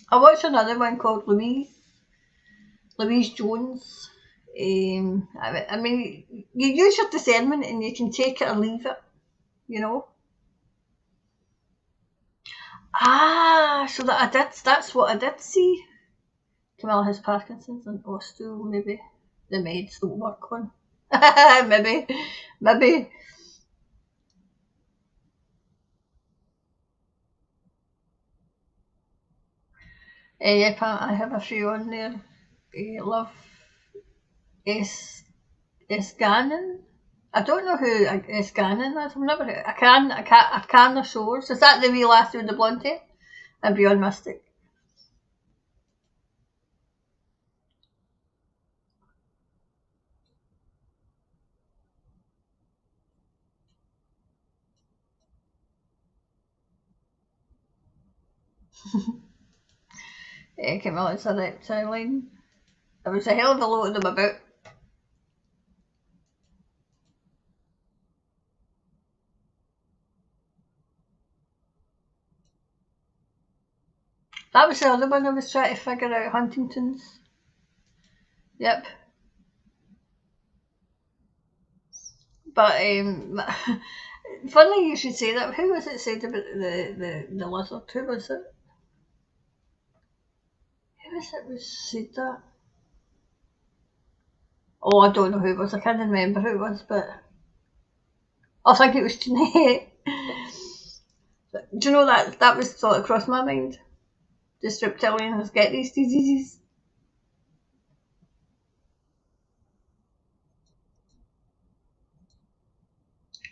Speaker 1: I watched another one called Louise Jones. I mean, you use your discernment and you can take it or leave it, you know. So that's what I did see. Camilla has Parkinson's and osteo, maybe the meds don't work on. maybe. Yep, I have a few on there. Love S. Gannon. I don't know who S. Gannon is. I've never heard. A can of Shores. Is that the wee lass with the blonde hair? And Beyond Mystic. Camilla's a reptile. There was a hell of a lot of them about. That was the other one I was trying to figure out. Huntington's. Yep. But funny you should say that. Who was it said about the lizard? Who was it? Who was it said that? Oh, I don't know who it was. I can't remember who it was, but I think it was Jeanette. Do you know that was sort of crossed my mind? Just reptilians get these diseases.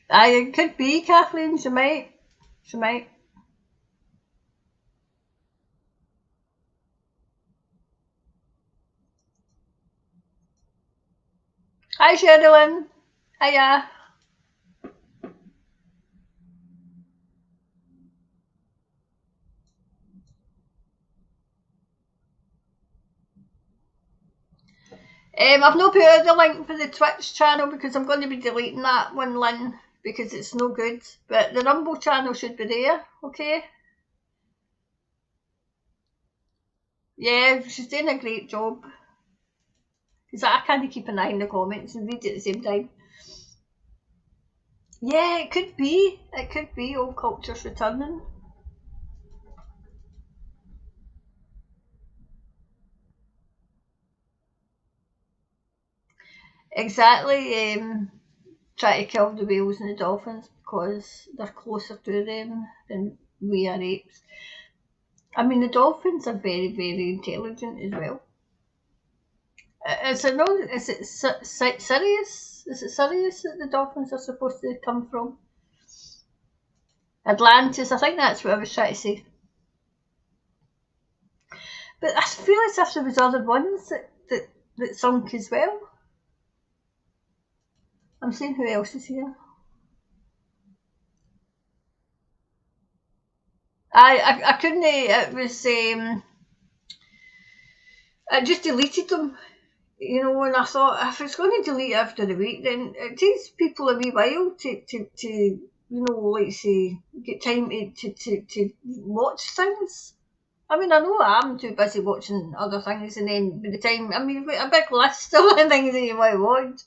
Speaker 1: It could be, Kathleen, she might. She might. Hi, Sherilyn. Hiya. I've not put out the link for the Twitch channel because I'm going to be deleting that one, Lynn, because it's no good. But the Rumble channel should be there, okay? Yeah, she's doing a great job. Because I can't keep an eye on the comments and read it at the same time. Yeah, it could be. It could be old culture's returning. Exactly. Try to kill the whales and the dolphins because they're closer to them than we are apes. I mean, the dolphins are very, very intelligent as well. Is it no? Is it Sirius? Is it Sirius that the dolphins are supposed to come from? Atlantis. I think that's what I was trying to say. But I feel as if there was other ones that sunk as well. I'm seeing who else is here. I couldn't. It was. I just deleted them. You know, and I thought if it's going to delete after a week, then it takes people a wee while to you know, like say, get time to watch things. I mean, I know I'm too busy watching other things, and then by the time, I mean, you've got a big list of things that you want to watch.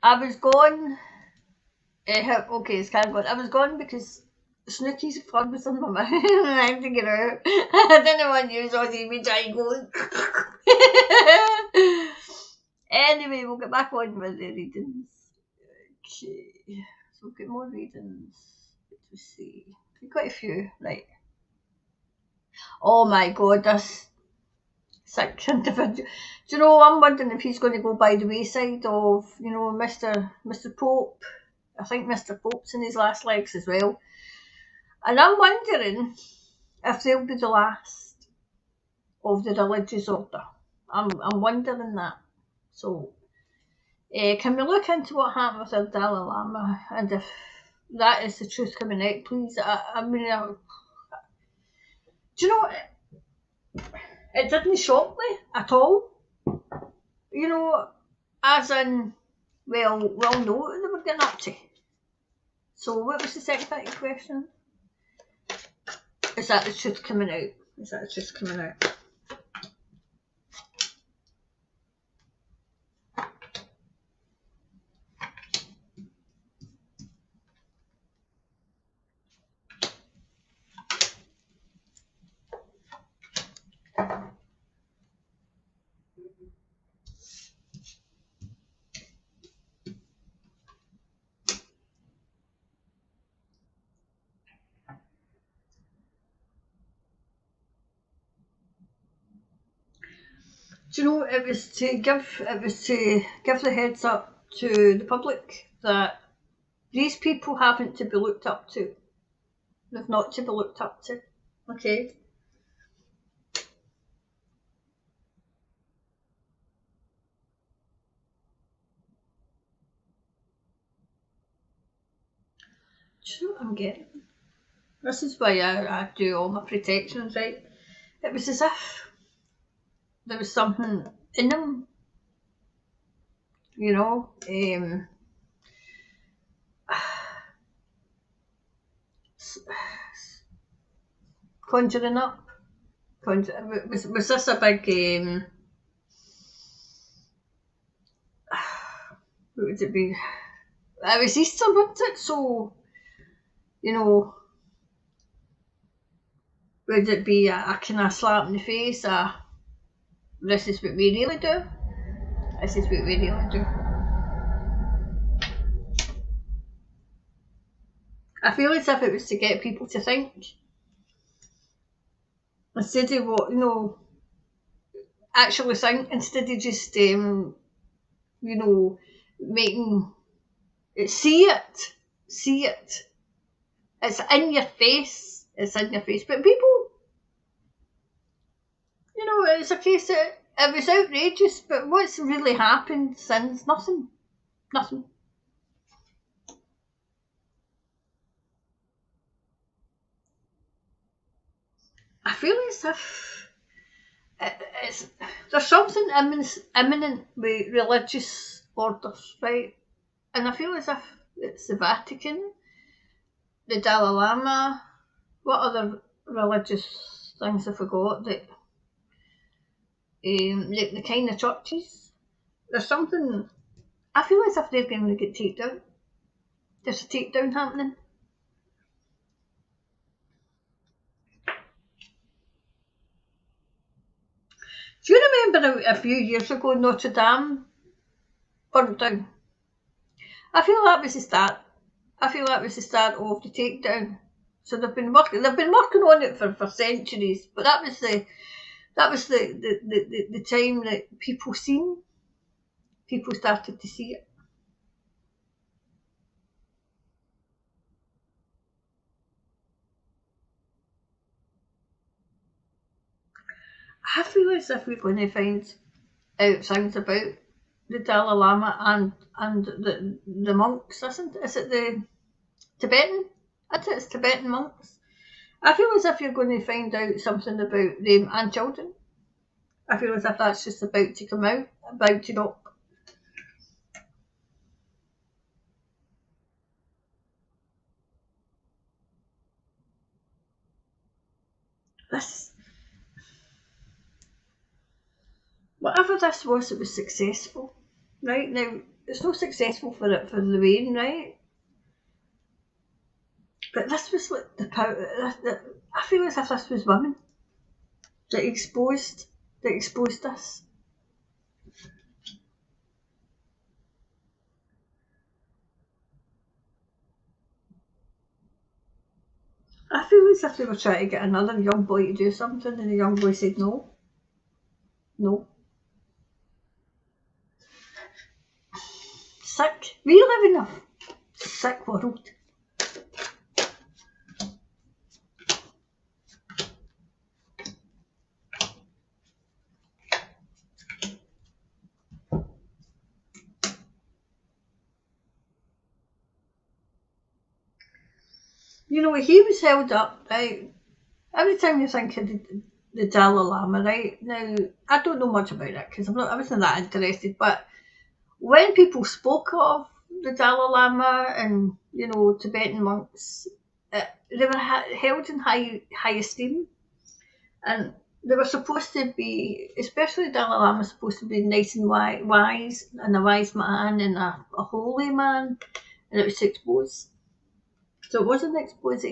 Speaker 1: I was gone. Okay, it's kind of good. I was gone because Snooky's fur was in my mouth and I had to get her out. I didn't want to use all the image I go. Anyway, we'll get back on with the readings. Okay, so we'll get more readings. Let's see. Quite a few, right. Oh my god, this sick individual. Do you know, I'm wondering if he's going to go by the wayside of, you know, Mr. Pope. I think Mr. Pope's in his last legs as well. And I'm wondering if they'll be the last of the religious order. I'm wondering that. So, can we look into what happened with the Dalai Lama and if that is the truth coming out, please? I mean, do you know, it didn't shock me at all. You know, as in, well, we all know what they were getting up to. So, what was the second part of your question? Is that the truth coming out? Is that the truth coming out? Do you know, it was to give the heads up to the public that these people haven't to be looked up to. They've not to be looked up to. Okay. Do you know what I'm getting? This is why I do all my protections, right? It was as if there was something in them, you know, conjuring up. Was this a big, what would it be? It was Easter, wasn't it? So, you know, would it be a kind of slap in the face, this is what we really do? This is what we really do. I feel as if it was to get people to think instead of what actually think instead of just making it see it. It's in your face. It's in your face. But people, it's a case that it was outrageous. But what's really happened since? Nothing. Nothing. I feel as if it's there's something imminent with religious orders, right? And I feel as if it's the Vatican, the Dalai Lama. What other religious things I forgot that the kind of churches. There's something. I feel as if they're going to get taken down. There's a takedown happening. Do you remember a few years ago Notre Dame burnt down? I feel that was the start. I feel that was the start of the takedown. So they've been working on it for centuries, but that was the time that people started to see it. I feel as if we're going to find out things about the Dalai Lama and the monks, isn't it? Is it the Tibetan? It's Tibetan monks. I feel as if you're going to find out something about them and children. I feel as if that's just about to come out, about to drop. This, whatever this was, it was successful. Right now, it's not successful for the rain, right? But this was like the power. I feel as if this was women that exposed us. I feel as if they were trying to get another young boy to do something, and the young boy said no, no. Sick. We live in a sick world. He was held up, right? Every time you think of the Dalai Lama, right? Now, I don't know much about it because I wasn't that interested, but when people spoke of the Dalai Lama and, Tibetan monks, they were held in high esteem, and they were supposed to be, especially the Dalai Lama, supposed to be nice and wise, and a wise man, and a holy man, and it was exposed. So it was an expose.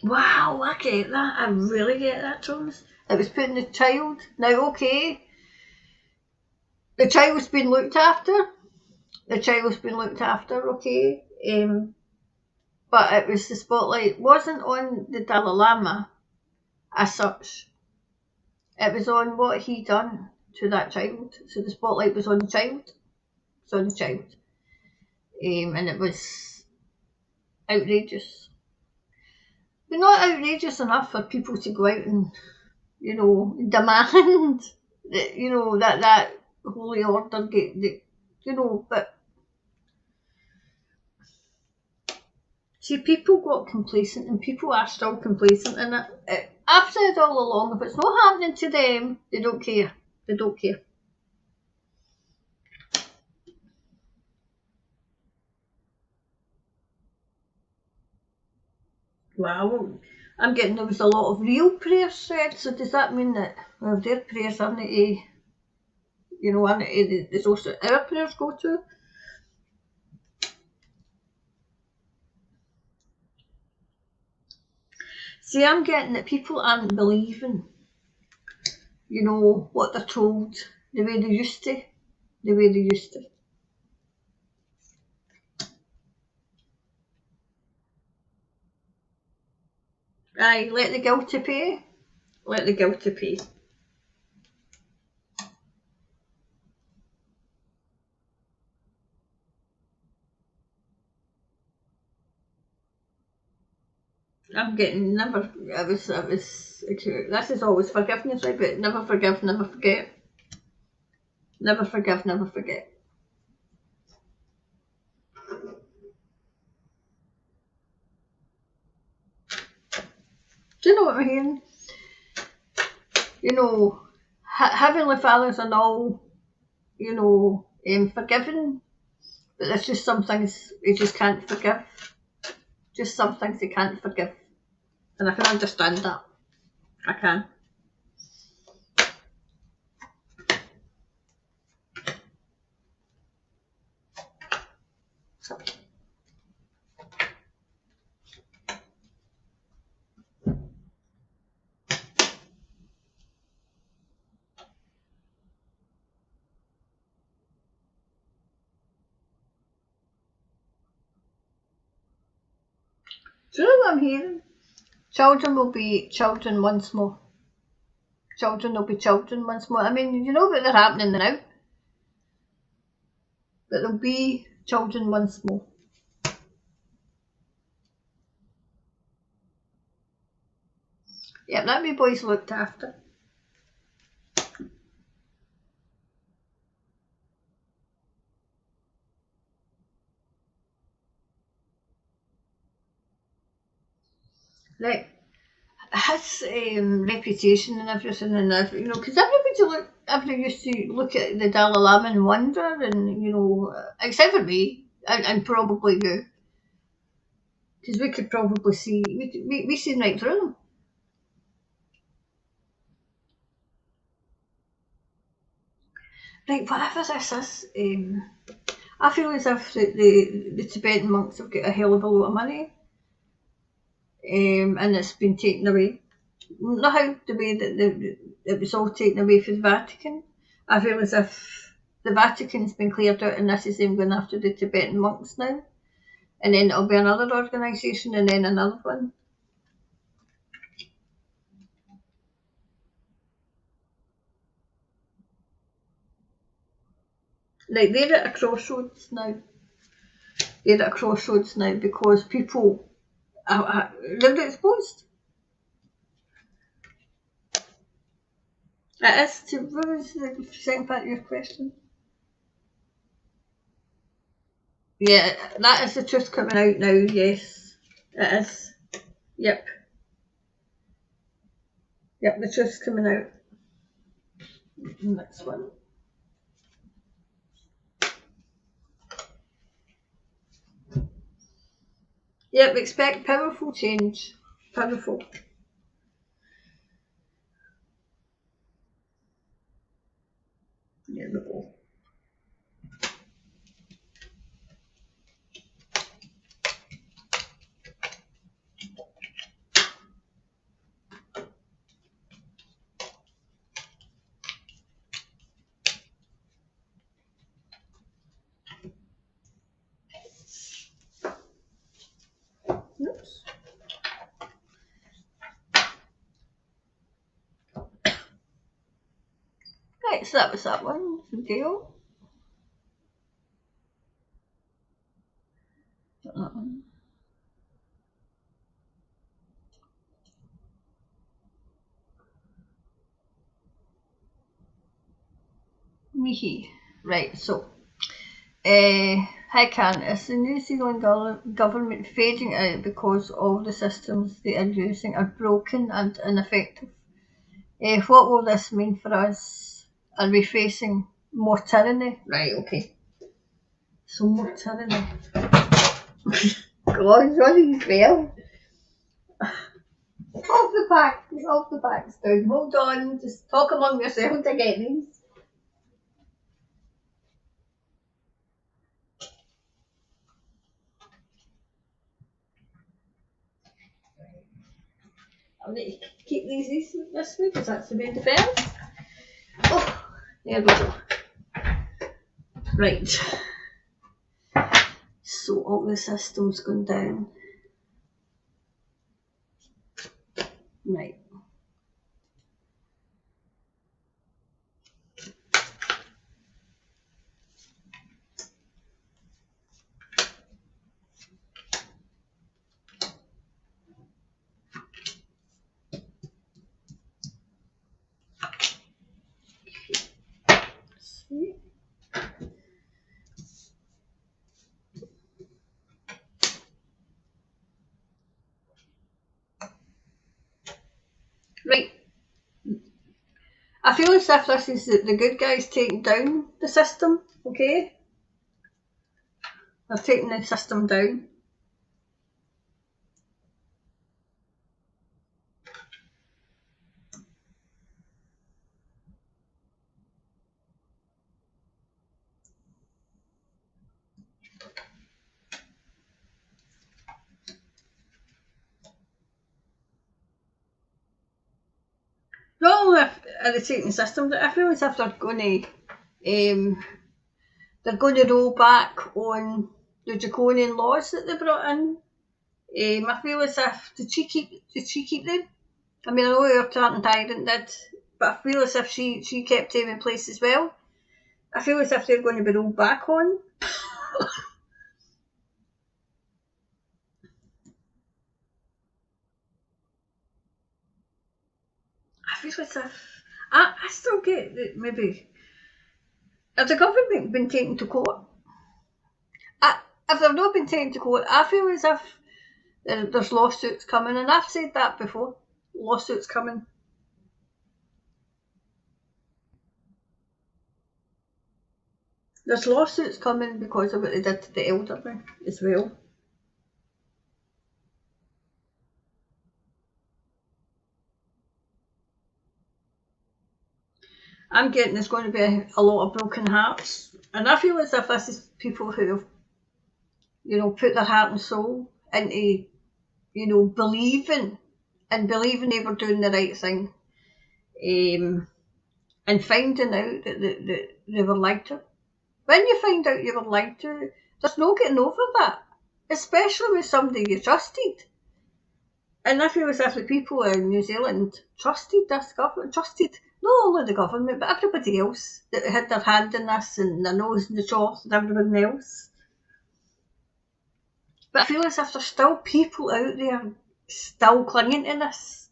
Speaker 1: Wow, I get that. I really get that, Thomas. It was putting the child. Now, okay, the child's been looked after. The child's been looked after, okay. But it was the spotlight wasn't on the Dalai Lama as such. It was on what he done to that child. So the spotlight was on the child. It's on the child. And it was outrageous. But not outrageous enough for people to go out and, demand that, that holy order but see, people got complacent and people are still complacent and I've said all along, if it's not happening to them, they don't care. They don't care. Well, I'm getting there was a lot of real prayers said, so does that mean that their prayers aren't aren't the source that our prayers go to? See, I'm getting that people aren't believing, you know, what they're told, the way they used to. Aye, let the guilty pay. Let the guilty pay. I'm getting never. This is always forgiveness, right? But never forgive, never forget. Never forgive, never forget. Do you know what I'm hearing? You know, Heavenly Fathers and all, you know, forgiving, but there's just some things you just can't forgive. Just some things you can't forgive. And I can understand that. I can. Do you know what I'm hearing? Children will be children once more. Children will be children once more. I mean, you know that they're happening now. But they'll be children once more. Yep, that wee boy's looked after. Right. His reputation and everything, and you know, because everybody used to look at the Dalai Lama and wonder, and you know, except for me, and probably you, because we could probably see, we seen right through them. Right, whatever this is, I feel as if the Tibetan monks have got a hell of a lot of money, and it's been taken away. Not how the way that it was all taken away from the Vatican. I feel as if the Vatican's been cleared out and this is them going after the Tibetan monks now. And then it'll be another organisation and then another one. Like they're at a crossroads now. They're at a crossroads now because people they're exposed. It is to, what was the second part of your question? Yeah, that is the truth coming out now, yes. It is. Yep. Yep, the truth's coming out. Next one. Yep, expect powerful change. Powerful. There we go. Oops. Right, so that was that one. Deal. That one. Mihi. Right, so hi Karen, is the New Zealand government fading out because all the systems they are using are broken and ineffective? What will this mean for us? Are we facing more tyranny? Right, okay. So more tyranny. God, running well. Off the packs down. Hold on, just talk among yourselves to get these. I'll need to keep these this way because that's the way the first. There we go. Right. So all the system's gone down. Right. Right. I feel as if this is the good guys taking down the system, okay? They're taking the system down. Not only are they taking the system, but I feel as if they're going to roll back on the draconian laws that they brought in. I feel as if did she keep them? I mean, I know your Tartan Tyrant did, but I feel as if she kept them in place as well. I feel as if they're going to be rolled back on. I feel as if I still get that maybe has the government been taken to court? If they've not been taken to court, I feel as if there's lawsuits coming, and I've said that before. Lawsuits coming. There's lawsuits coming because of what they did to the elderly as well. I'm getting there's going to be a lot of broken hearts, and I feel as if this is people who have, put their heart and soul into, believing they were doing the right thing, and finding out that they were lied to. When you find out you were lied to, there's no getting over that, especially with somebody you trusted. And I feel as if the people in New Zealand trusted this government, trusted not only the government, but everybody else that had their hand in this and their nose in the trough and everyone else. But I feel as if there's still people out there still clinging to this,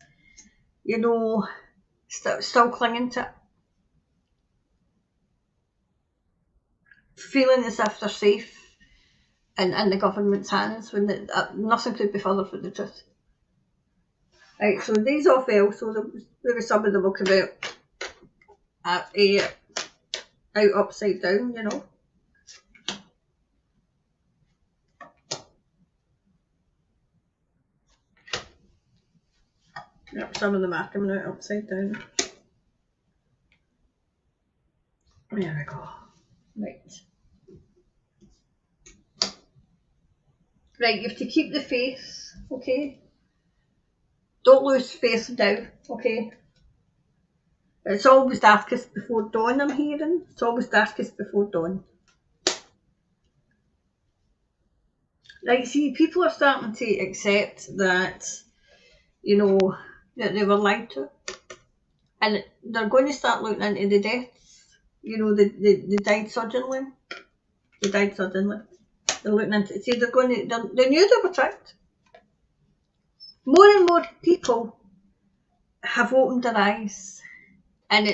Speaker 1: still clinging to it. Feeling as if they're safe in the government's hands when nothing could be further from the truth. Right, so these all fell, so maybe some of them will come out upside down, Yep, some of them are coming out upside down. There we go. Right. Right, you have to keep the faith, okay? Don't lose faith now, okay? It's always darkest before dawn, I'm hearing. It's always darkest before dawn. Right, see, people are starting to accept that, that they were lied to. And they're going to start looking into the deaths. They died suddenly. They died suddenly. They're looking into it. See, they knew they were tricked. More and more people have opened their eyes. And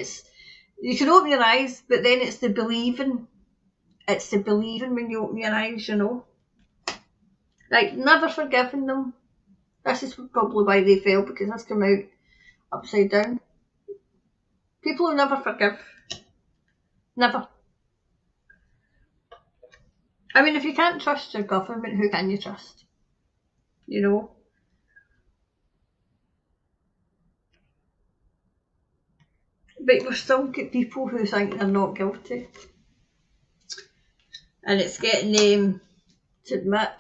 Speaker 1: you can open your eyes, but then it's the believing. It's the believing when you open your eyes, Like, never forgiving them. This is probably why they fell, because this came out upside down. People will never forgive. Never. I mean, if you can't trust your government, who can you trust? But we've still got people who think they're not guilty. And it's getting them to admit,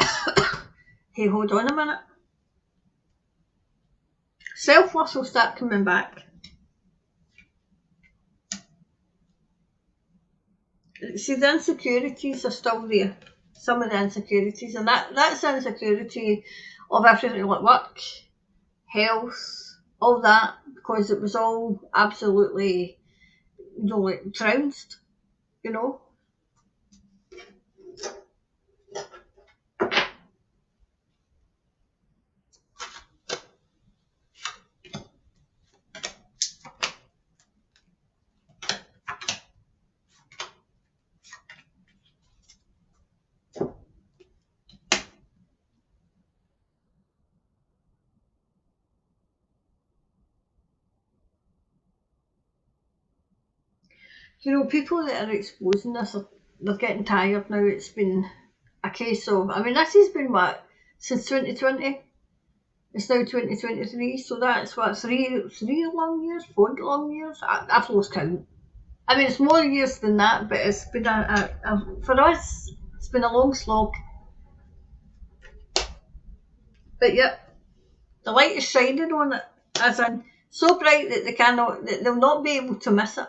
Speaker 1: hey, hold on a minute. Self-worth will start coming back. See, the insecurities are still there. Some of the insecurities, and that's the insecurity of everything like work, health, all that, because it was all absolutely, like trounced, you know. People that are exposing this, they're getting tired now. It's been a case of, I mean, this has been what, since 2020? It's now 2023, so that's what, three long years, 4 long years? I've lost count. I mean, it's more years than that, but it's been for us, it's been a long slog. But yep, the light is shining on it, as in so bright that they'll not be able to miss it.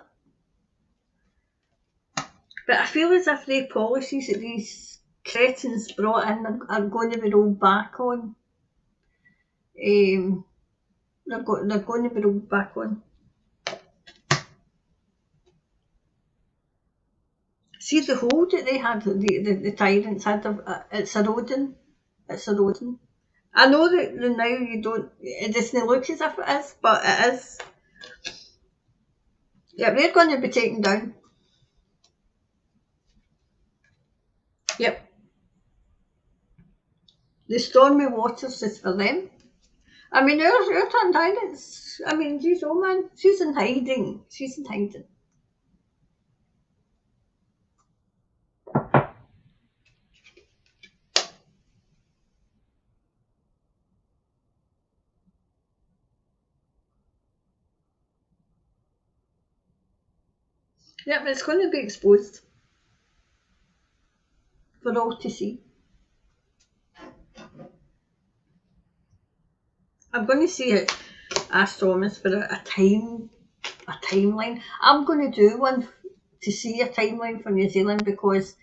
Speaker 1: But I feel as if the policies that these cretins brought in are going to be rolled back on. They're going to be rolled back on. See the hold that they had, the tyrants had, it's eroding. It's eroding. I know that now it doesn't look as if it is, but it is. Yeah, they're going to be taken down. Yep. The stormy waters is for them. I mean, our tyrants, I mean, geez, oh man, she's in hiding. She's in hiding. Yep, it's going to be exposed for all to see. I'm going to see it. Ask Thomas for a timeline. I'm going to do one to see a timeline for New Zealand because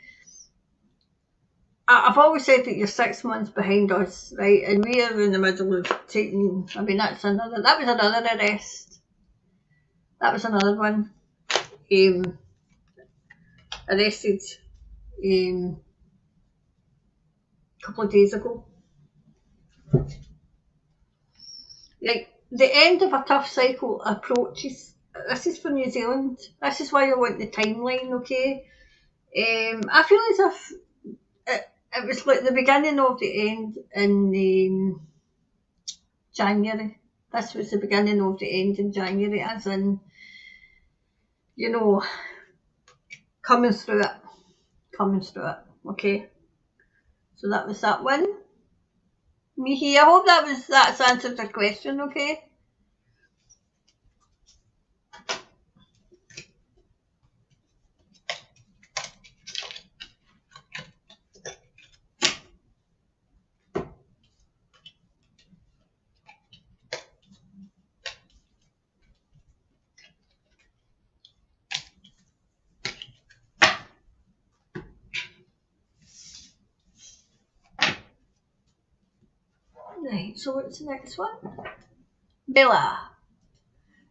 Speaker 1: I've always said that you're 6 months behind us, right? And we're in the middle of taking. I mean, that was another arrest. That was another one. Arrested a couple of days ago. Like the end of a tough cycle approaches. This is for New Zealand. This is why I want the timeline, okay? I feel as if it was like the beginning of the end in January. This was the beginning of the end in January, as in, coming through it, okay? So that was that one. Mihi, I hope that's answered the question, okay? Right, so what's the next one? Bella.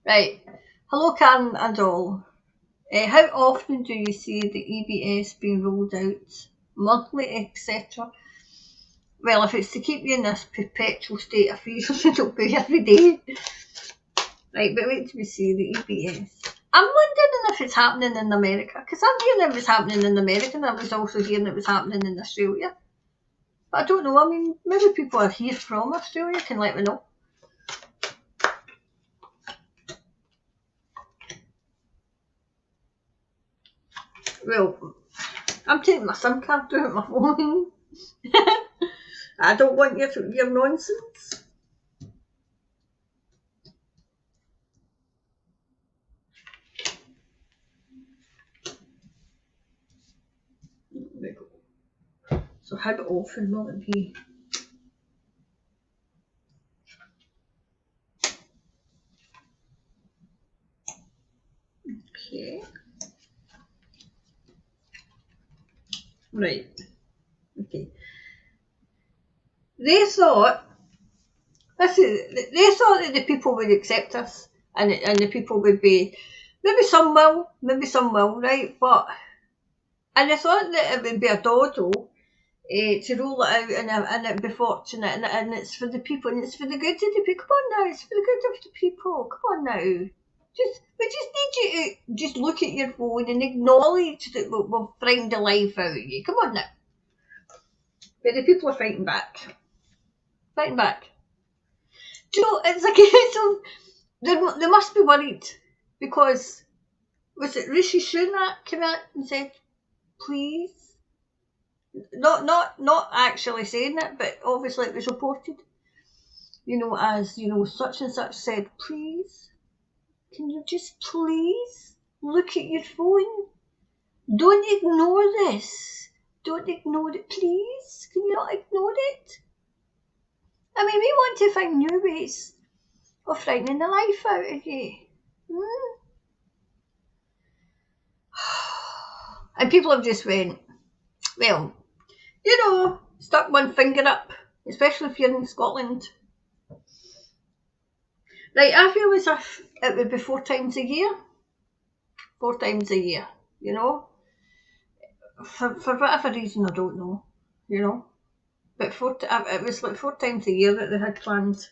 Speaker 1: Right. Hello, Karen and all. How often do you see the EBS being rolled out? Monthly, etc.? Well, if it's to keep you in this perpetual state of fear, it'll be every day. Right, but wait till we see the EBS. I'm wondering if it's happening in America, because I'm hearing it was happening in America, and I was also hearing it was happening in Australia. But I don't know, I mean, maybe people are here from Australia can let me know. Well, I'm taking my SIM card out of my phone. I don't want your nonsense. There we go. So how often will it be? Okay. Right. Okay. They thought they thought that the people would accept us, and the people would be, maybe some will, right? But and they thought that it would be a doddle to roll it out, and it'd be fortunate, and it's for the people, and it's for the good of the people. Come on now, it's for the good of the people. Come on now. We just need you to just look at your phone and acknowledge that we'll frightened the life out of you. Come on now. But the people are fighting back. Fighting back. Do you know, it's like they must be worried, because was it Rishi Sunak came out and said, please? Not actually saying it, but obviously it was reported. As such and such said, please, can you just please look at your phone? Don't ignore this. Don't ignore it, please. Can you not ignore it? I mean, we want to find new ways of frightening the life out of you. And people have just went, well, stuck one finger up, especially if you're in Scotland. Right, I feel as if it would be 4 times a year. 4 times a year, For whatever reason, I don't know, But it was like 4 times a year that they had planned.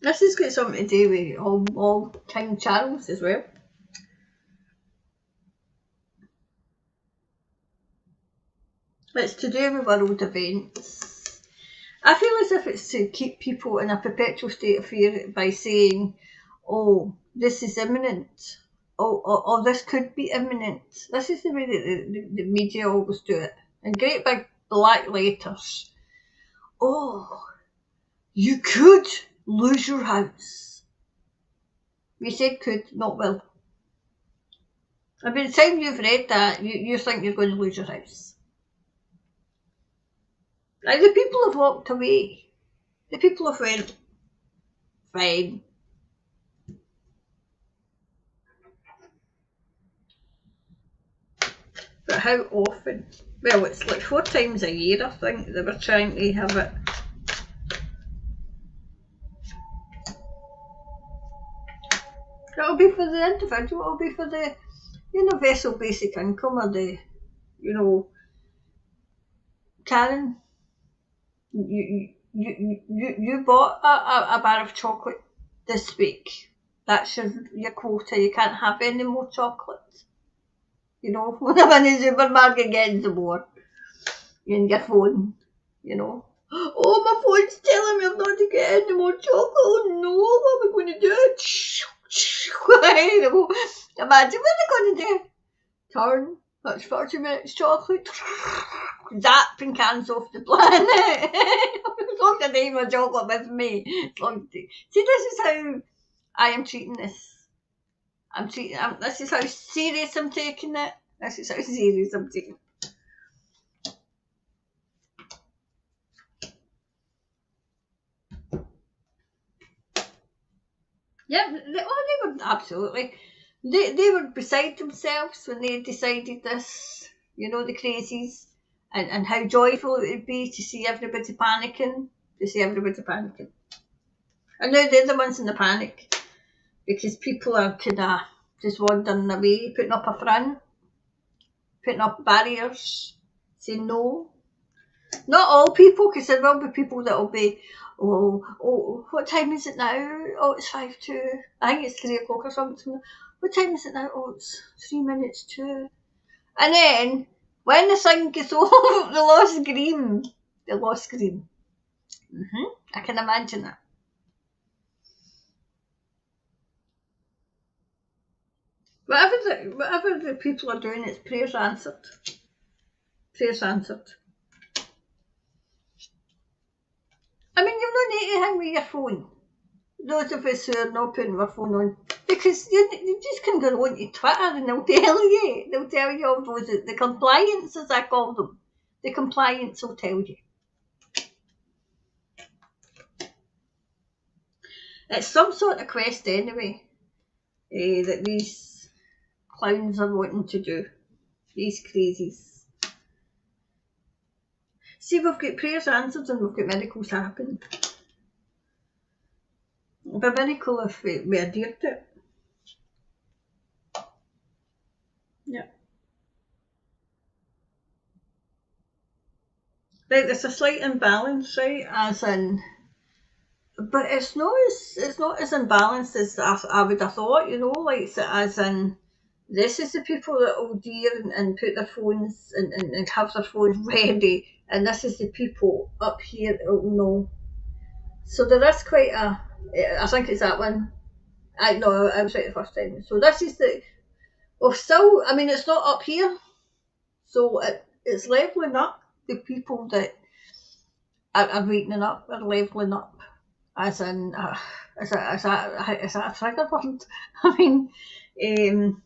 Speaker 1: This has got something to do with all King Charles as well. It's to do with world events. I feel as if it's to keep people in a perpetual state of fear by saying, oh, this is imminent. Oh, this could be imminent. This is the way that the media always do it. In great big black letters. Oh, you could lose your house. We said could, not will. And by the time you've read that, you think you're going to lose your house. Like, the people have walked away. The people have went, fine. But how often? Well, it's like 4 times a year, I think, they were trying to have it. It'll be for the individual, it'll be for the universal basic income, or the, Karen, you bought a bar of chocolate this week. That's your quota. You can't have any more chocolate. When I'm in the supermarket getting some more. In your phone, Oh, my phone's telling me I'm not to get any more chocolate. Oh no, what am I going to do? Imagine what they're going to do. Turn, that's 30 minutes chocolate. Zap and cancel off the planet. As long as they eat my chocolate with me. See, this is how I am treating this. This is how serious I'm taking it. This is how serious I'm taking it. Yeah, they were absolutely. They were beside themselves when they decided this. The crazies, and how joyful it would be to see everybody panicking. And now they're the ones in the panic, because people are kind of just wandering away, putting up a front, putting up barriers, saying no. Not all people, because there will be people that will be, oh, what time is it now? Oh, it's 5:02. I think it's 3 o'clock or something. What time is it now? Oh, it's 3 minutes to. And then, when the sun gets over, the lost green. I can imagine that. Whatever the people are doing, it's prayers answered. Prayers answered. I mean, you've no need to hang with your phone. Those of us who are not putting our phone on, because you just can go on to Twitter and they'll tell you all those, the compliance, as I call them. The compliance will tell you. It's some sort of quest anyway, that these clowns are wanting to do. These crazies. See, we've got prayers answered and we've got miracles happening. It'd be a miracle if we adhered to it. Yeah. Right, there's a slight imbalance, right? As in, but it's not as imbalanced as I would have thought. You know, like as in, this is the people that will dear and put their phones and have their phones ready, and this is the people up here that will know. So there is quite a. I think it's that one. I was right the first time. So this is the. Well, still, I mean, it's not up here, so it's leveling up. The people that are waking up are leveling up, as in, is that a trigger word? I mean, you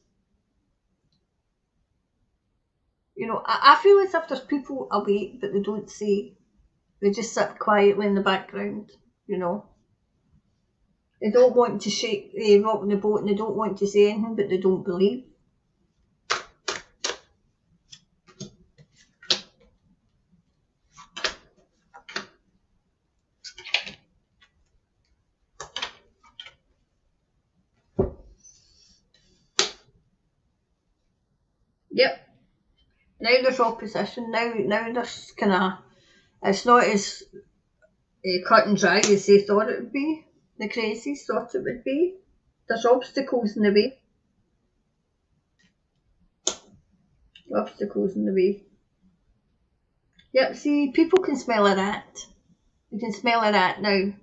Speaker 1: know, I feel as if there's people awake, but they don't say. They just sit quietly in the background, you know. They don't want to shake, rock the boat, and they don't want to say anything, but they don't believe. Yep. Now there's opposition. Now there's kind of. It's not as cut and dry as they thought it would be. The crazies thought it would be. There's obstacles in the way. Obstacles in the way. Yep, see, people can smell a rat. You can smell a rat now.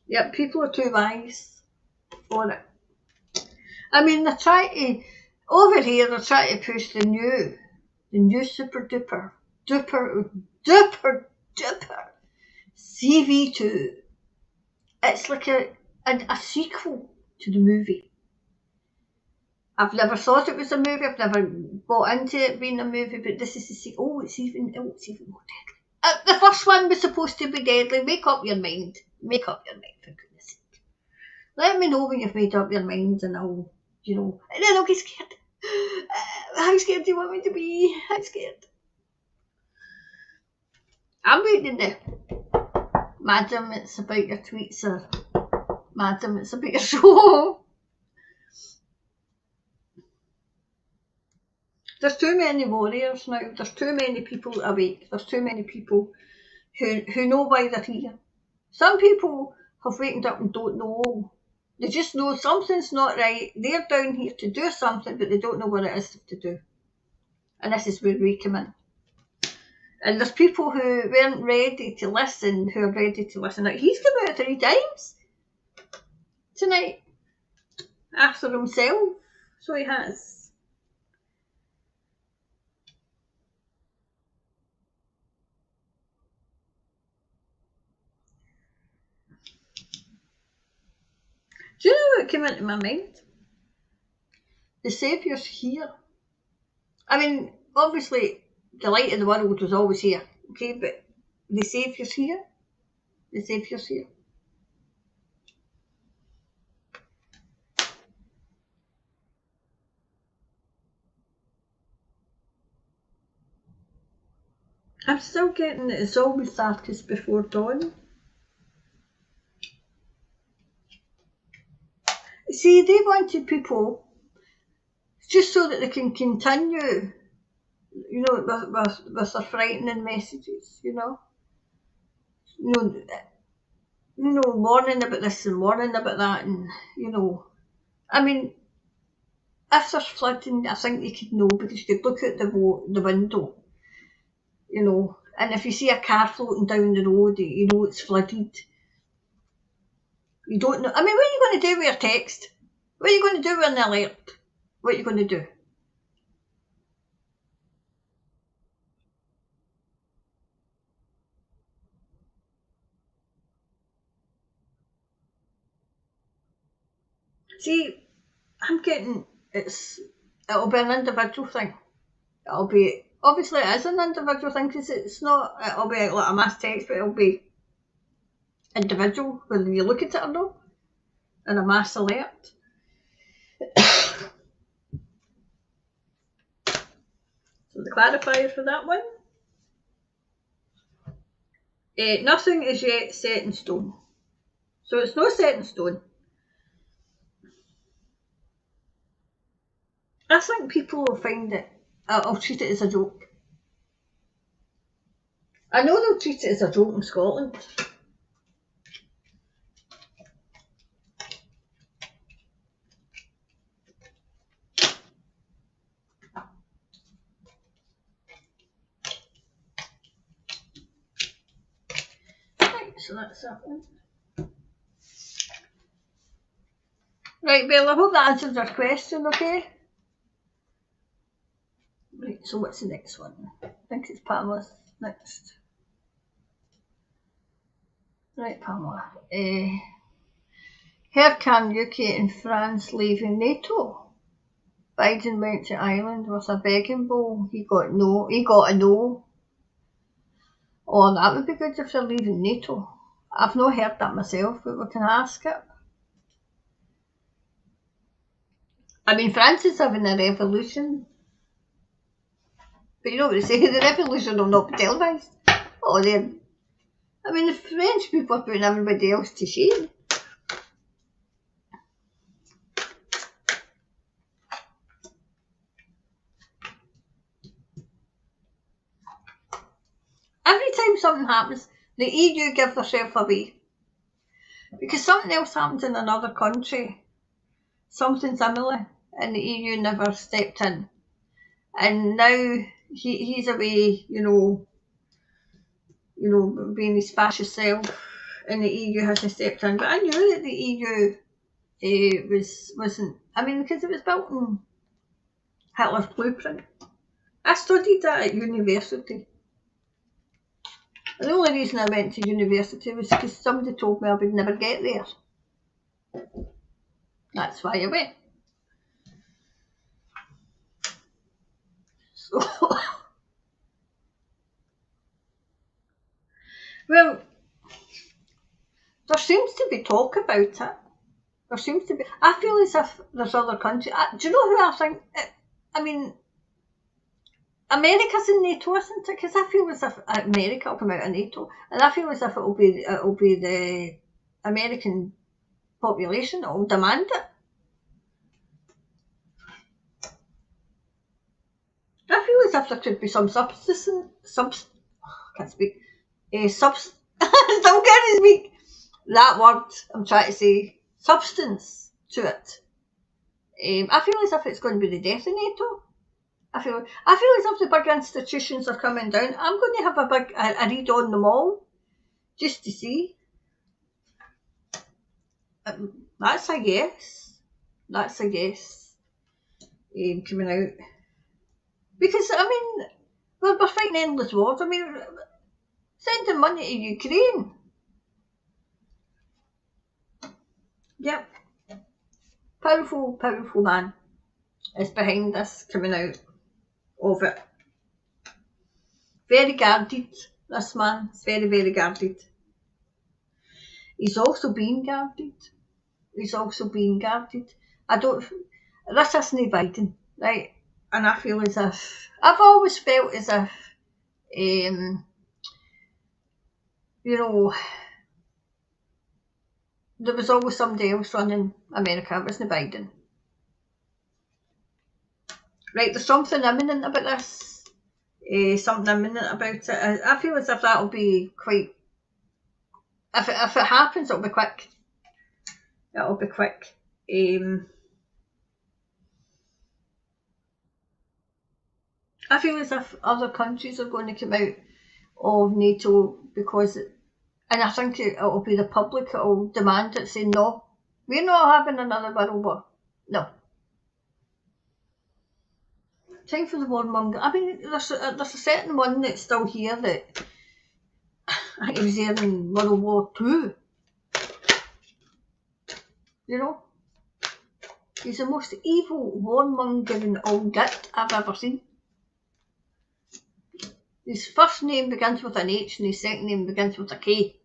Speaker 1: Yep, people are too wise for it. I mean, they're trying to, over here, they're trying to push the new super duper CV2. It's like a sequel to the movie. I've never thought it was a movie. I've never bought into it being a movie, but this is the sequel. Oh, it's even more deadly. The first one was supposed to be deadly. Make up your mind. Make up your mind, for goodness sake. Let me know when you've made up your mind, and I'll, you know, and then I'll get scared. How scared do you want me to be? I'm scared. I'm waiting there. Madam, it's about your tweets, or Madam, it's about your show. There's too many warriors now. There's too many people awake. There's too many people who know why they're here. Some people have wakened up and don't know. They just know something's not right. They're down here to do something, but they don't know what it is to do. And this is where we come in. And there's people who weren't ready to listen, who are ready to listen. Now, he's come out 3 times tonight after himself. So he has. Do you know what came into my mind? The Saviour's here. I mean, obviously, the light of the world was always here, okay, but the Saviour's here. The Saviour's here. I'm still getting that it's always darkest before dawn. See, they wanted people just so that they can continue, you know, with their frightening messages, you know. You know, warning about this and warning about that, and, you know. I mean, if there's flooding, I think you could know, because you could look out the window, you know, and if you see a car floating down the road, you know it's flooded. You don't know. I mean, what are you going to do with your text? What are you going to do with an alert? What are you going to do? See, I'm getting it'll be an individual thing. It'll be, obviously it is an individual thing, because it's not, it'll be like a mass text, but it'll be individual, whether you look at it or not, and a mass alert. So the clarifier for that one. Nothing is yet set in stone. So it's not set in stone. I think people will find it, I'll treat it as a joke. I know they'll treat it as a joke in Scotland. Right, so that's that one. Right, Bill, I hope that answers your question, okay? Right, so what's the next one? I think it's Pamela's next. Right, Pamela. Heard can UK and France leaving NATO? Biden went to Ireland with a begging bowl. He got a no. Oh, that would be good if they're leaving NATO. I've not heard that myself, but we can ask it. I mean, France is having a revolution. But you know what they say, the revolution will not be televised. Oh, they're... I mean, the French people are putting everybody else to shame. Every time something happens, the EU give themselves away. Because something else happens in another country, something similar, and the EU never stepped in. And now he's away, you know, being his fascist self, and the EU hasn't stepped in. But I knew that the EU wasn't. I mean, because it was built on Hitler's blueprint. I studied that at university. And the only reason I went to university was because somebody told me I would never get there. That's why I went. So, well, there seems to be talk about it. There seems to be. I feel as if there's other countries. Do you know who I think? I mean, America's in NATO, isn't it? Because I feel as if America will come out of NATO, and I feel as if it'll be the American population that will demand it. I feel as if there could be some still can't speak. Still can't speak. That word I'm trying to say, substance to it. I feel as if it's going to be the death of NATO. I feel as if the big institutions are coming down. I'm going to have a read on them all, just to see. That's a guess. That's a guess. Coming out. Because, I mean, we're fighting endless wars. I mean, sending money to Ukraine. Yep. Powerful man is behind this coming out of it. Very guarded, this man. Very, very guarded. He's also being guarded. This isn't Biden, right? And I feel as if, I've always felt as if, there was always somebody else running America. It wasn't Biden. Right, there's something imminent about this. Something imminent about it. I feel as if that'll be quite... If it happens, it'll be quick. It'll be quick. I feel as if other countries are going to come out of NATO because... And I think it'll be the public that will demand it, saying, no, we're not having another world war. No. Time for the warmonger. I mean, there's a certain one that's still here that I think he was there in World War II. You know? He's the most evil, warmongering old git I've ever seen. His first name begins with an H and his second name begins with a K.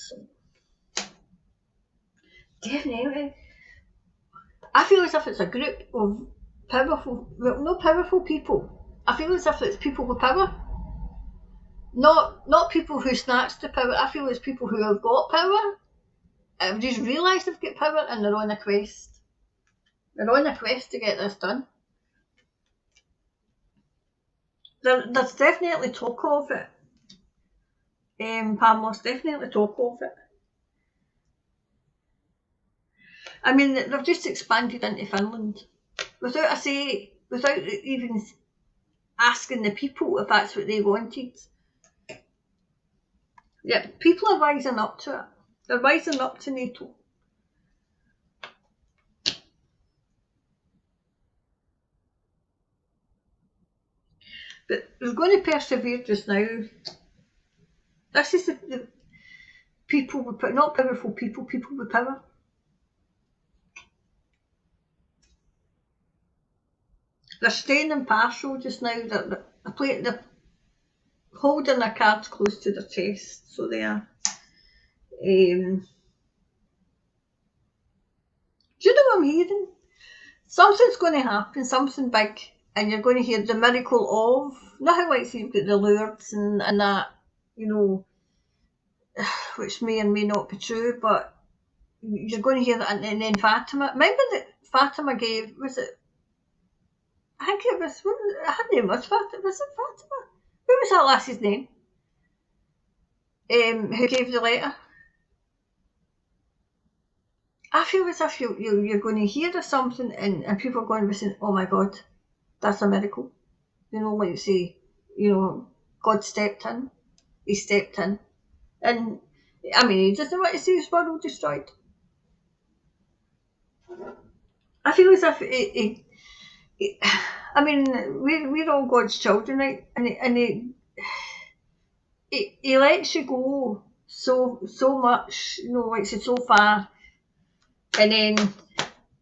Speaker 1: So, definitely. I feel as if it's a group of powerful, well, not powerful people. I feel as if it's people with power. Not people who snatch the power. I feel it's people who have got power, have just realised they've got power, and they're on a quest. They're on a quest to get this done. There's definitely talk of it. Pamela's definitely talk of it. I mean, they've just expanded into Finland without even asking the people if that's what they wanted. Yeah, people are rising up to it. They're rising up to NATO. But they're going to persevere just now. This is the people with power, not powerful people, people with power. They're staying impartial just now. They're holding their cards close to their chest, so they are. Do you know what I'm hearing? Something's going to happen, something big, and you're going to hear the miracle of, not how like you've got the Lourdes and that, you know, which may or may not be true, but you're going to hear that, and then Fatima. Remember that Fatima gave, was it, I think it was, her name was Fatima, was it Fatima? What was that lass's name? Who gave the letter? I feel as if you're going to hear something and people are going to be saying, oh my God, that's a miracle. You know, like you say, you know, God stepped in. He stepped in. And, I mean, he doesn't want to see his world destroyed. I feel as if I mean, we're all God's children, right? And he lets you go so much, you know, like so far. And then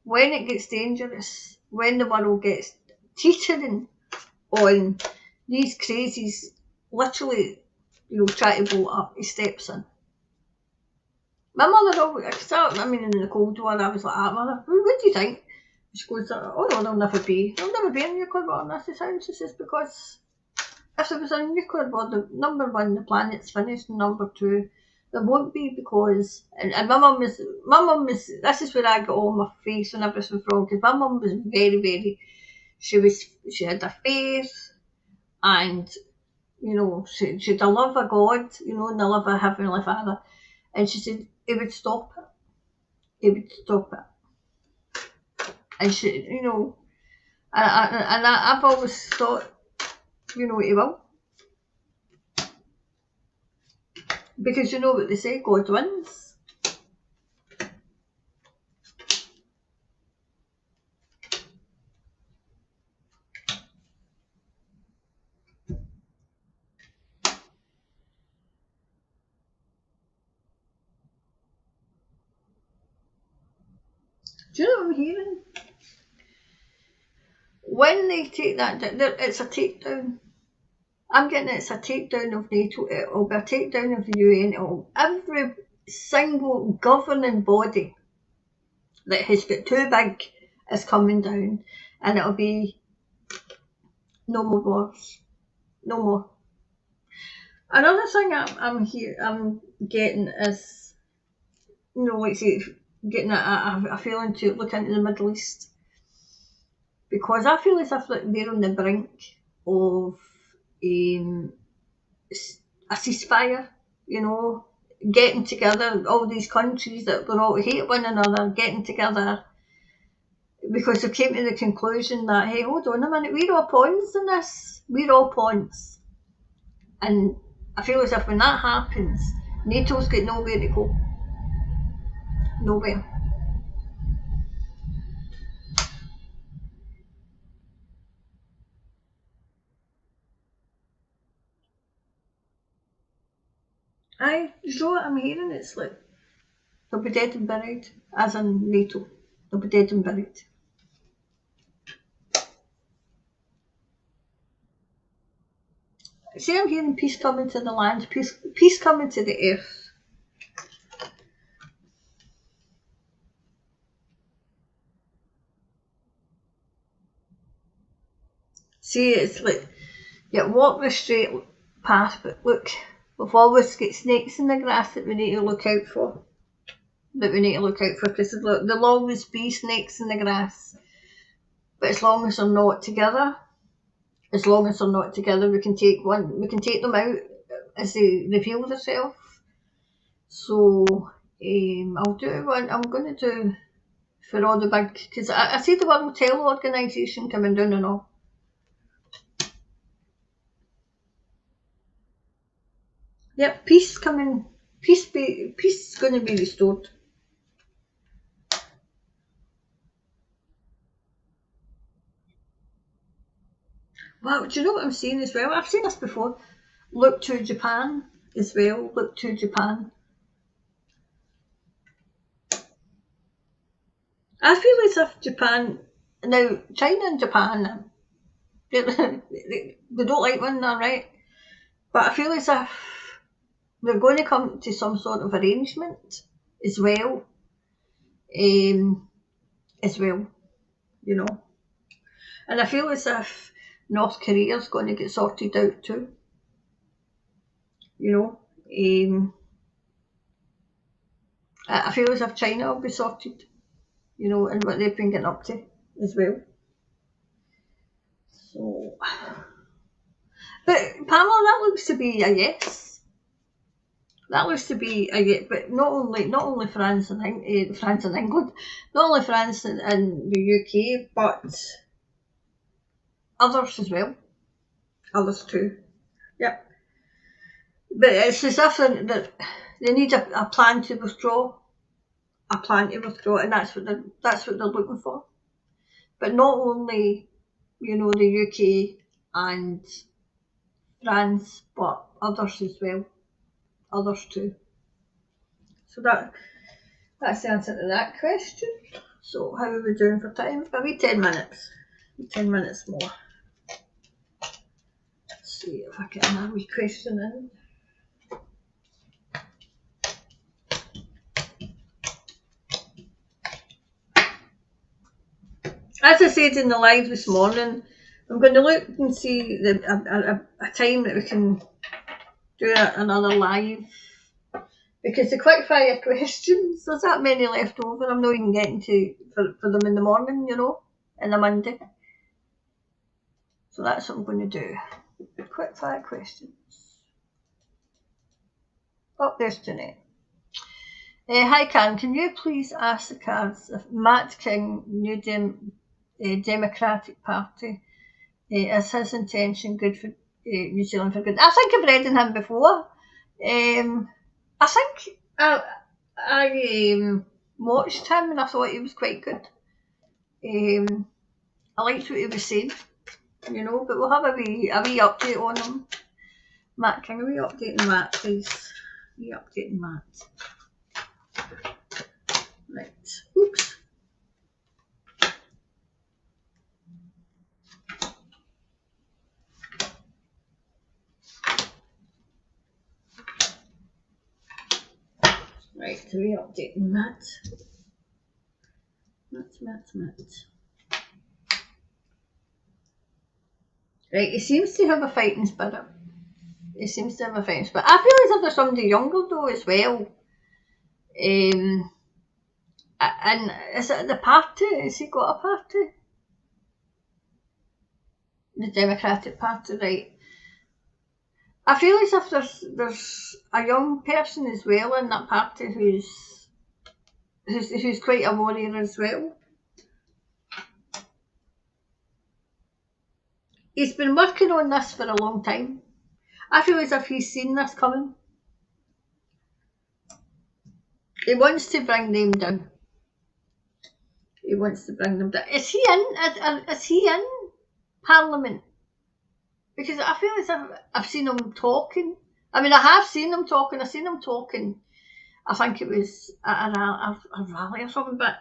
Speaker 1: when it gets dangerous, when the world gets teetering on these crazies, literally, you know, try to blow up, he steps in. My mother always, I mean, in the Cold War, I was like, Mother, what do you think? She goes, oh no, there'll never be a nuclear war. And I says, how? She says, because if there was a nuclear war, number one, the planet's finished, and number two, there won't be, because, and my mum was, this is where I got all my faith and everything from, because my mum was very, very, she had a faith, and, you know, she had a love of God, you know, and the love of Heavenly Father, and she said, he would stop it. He would stop it. And she, you know, and I've always thought, you know, he will. Because you know what they say, God wins. Do you know what I'm hearing? When they take that, it's a takedown. I'm getting it's a takedown of NATO, it'll be a takedown of the UN, every single governing body that has got too big is coming down, and it'll be no more wars. No more. Another thing I'm getting is, you know, like say, getting a feeling to look into the Middle East, because I feel as if we're on the brink of a ceasefire, you know, getting together, all these countries that were all hate one another, getting together, because they came to the conclusion that, hey, hold on a minute, we're all pawns in this, we're all pawns. And I feel as if when that happens, NATO's got nowhere to go. Nowhere. You know what I'm hearing? It's like, they'll be dead and buried, as in NATO. They'll be dead and buried. See, I'm hearing peace coming to the land, peace coming to the earth. See, it's like you walk the straight path, but look, we've always got snakes in the grass that we need to look out for. Because there'll always be snakes in the grass. But as long as they're not together, we can take them out as they reveal themselves. So I'll do what I'm going to do for all the big, because I see the World Health Organisation coming down and all. Yep, peace coming. Peace is going to be restored. Wow, do you know what I'm seeing as well? I've seen this before. Look to Japan as well. Look to Japan. I feel as if Japan, now China and Japan, they don't like one another, right? But I feel as if they're going to come to some sort of arrangement as well. You know. And I feel as if North Korea's going to get sorted out too. You know. I feel as if China will be sorted, you know, and what they've been getting up to as well. So, but Pamela, that looks to be a yes. That looks to be a yes, but not only France and England, not only France and the UK, but others as well. Others too. Yep. But it's as if that they need a plan to withdraw. And that's what they're looking for. But not only, you know, the UK and France, but others as well. Others too. So that's the answer to that question. So how are we doing for time? Maybe 10 minutes. 10 minutes more. Let's see if I get another wee question in. As I said in the live this morning, I'm going to look and see a time that we can do another live, because the quickfire questions, there's that many left over. I'm not even getting to for them in the morning, you know, in a Monday. So that's what I'm going to do. Quickfire questions. Oh, there's Jeanette. Hi Karen, can you please ask the cards if Matt King, New Democratic Party, is his intention good for New Zealand for good? I think I've read in him before. I think I watched him and I thought he was quite good. I liked what he was saying, you know, but we'll have a wee update on him. Matt King, a wee update on Matt, please. Wee update on Matt. Right, oops. Right, so we update Matt. Matt. Right, he seems to have a fighting spirit. I feel as if there's somebody younger though as well. And is it the party? Has he got a party? The Democratic Party, right. I feel as if there's a young person as well in that party who's quite a warrior as well. He's been working on this for a long time. I feel as if he's seen this coming. He wants to bring them down. Is he in Parliament? Because I feel as if I've seen him talking. I mean, I have seen him talking. I've seen him talking. I think it was at a rally or something. But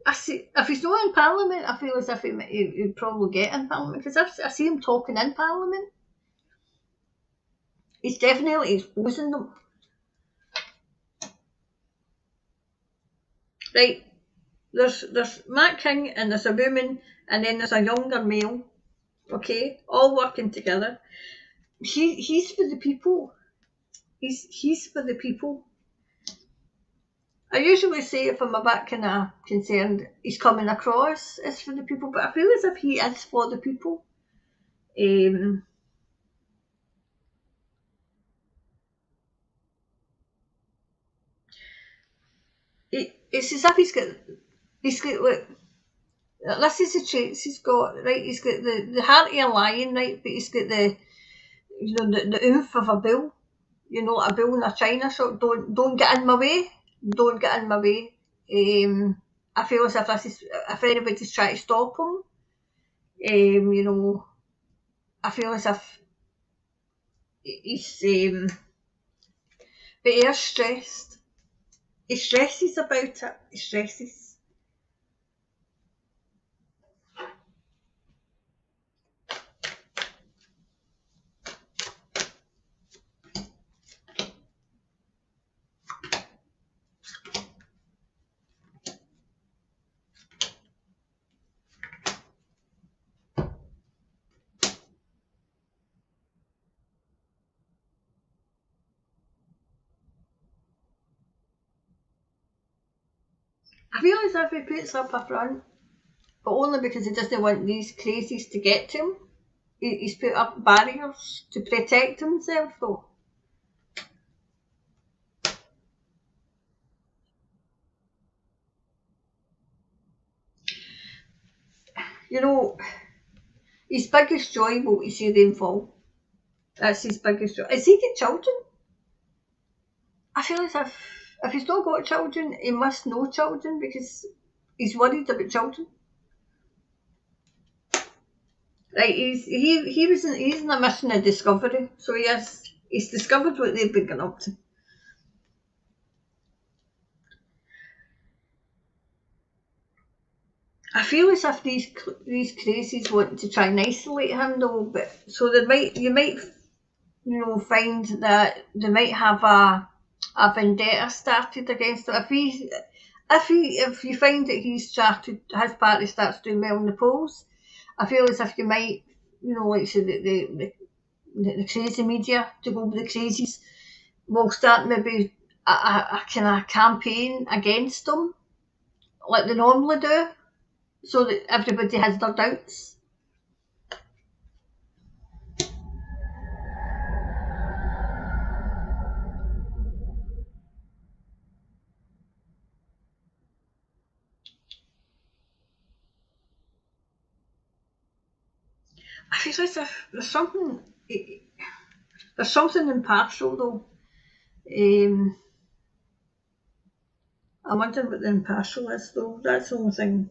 Speaker 1: I see, if he's not in Parliament, I feel as if he'd probably get in Parliament. Because I see him talking in Parliament. He's definitely exposing them. Right. There's Matt King and there's a woman and then there's a younger male. okay, all working together. He's for the people. He's for the people. I usually say if I'm a bit kind of concerned, he's coming across as for the people, but I feel as if he is for the people. Um, it's as if he's got like, this is the traits he's got, right? He's got the heart of a lion, right? But he's got the oomph of a bull. You know, like a bull in a china shop. Don't get in my way. Don't get in my way. I feel as if this is if anybody's trying to stop him. You know, I feel as if he's but he is stressed. He stresses about it. He stresses. I feel as if he puts up a front, but only because he doesn't want these crazies to get to him. He's put up barriers to protect himself, though. You know, his biggest joy will be to see them fall. That's his biggest joy. Is he got children? I feel as if he's not got children, he must know children because he's worried about children. Right, he's in a mission of discovery, so he's discovered what they've been getting up to. I feel as if these crazies want to try and isolate him though, but so you might find that they might have a vendetta started against him. If you find that his party starts doing well in the polls, I feel as if you might, like say the crazy media, to go with the crazies, will start maybe a kind of campaign against them, like they normally do, so that everybody has their doubts. I feel as if there's something impartial though. I'm wondering what the impartial is though. That's the only thing.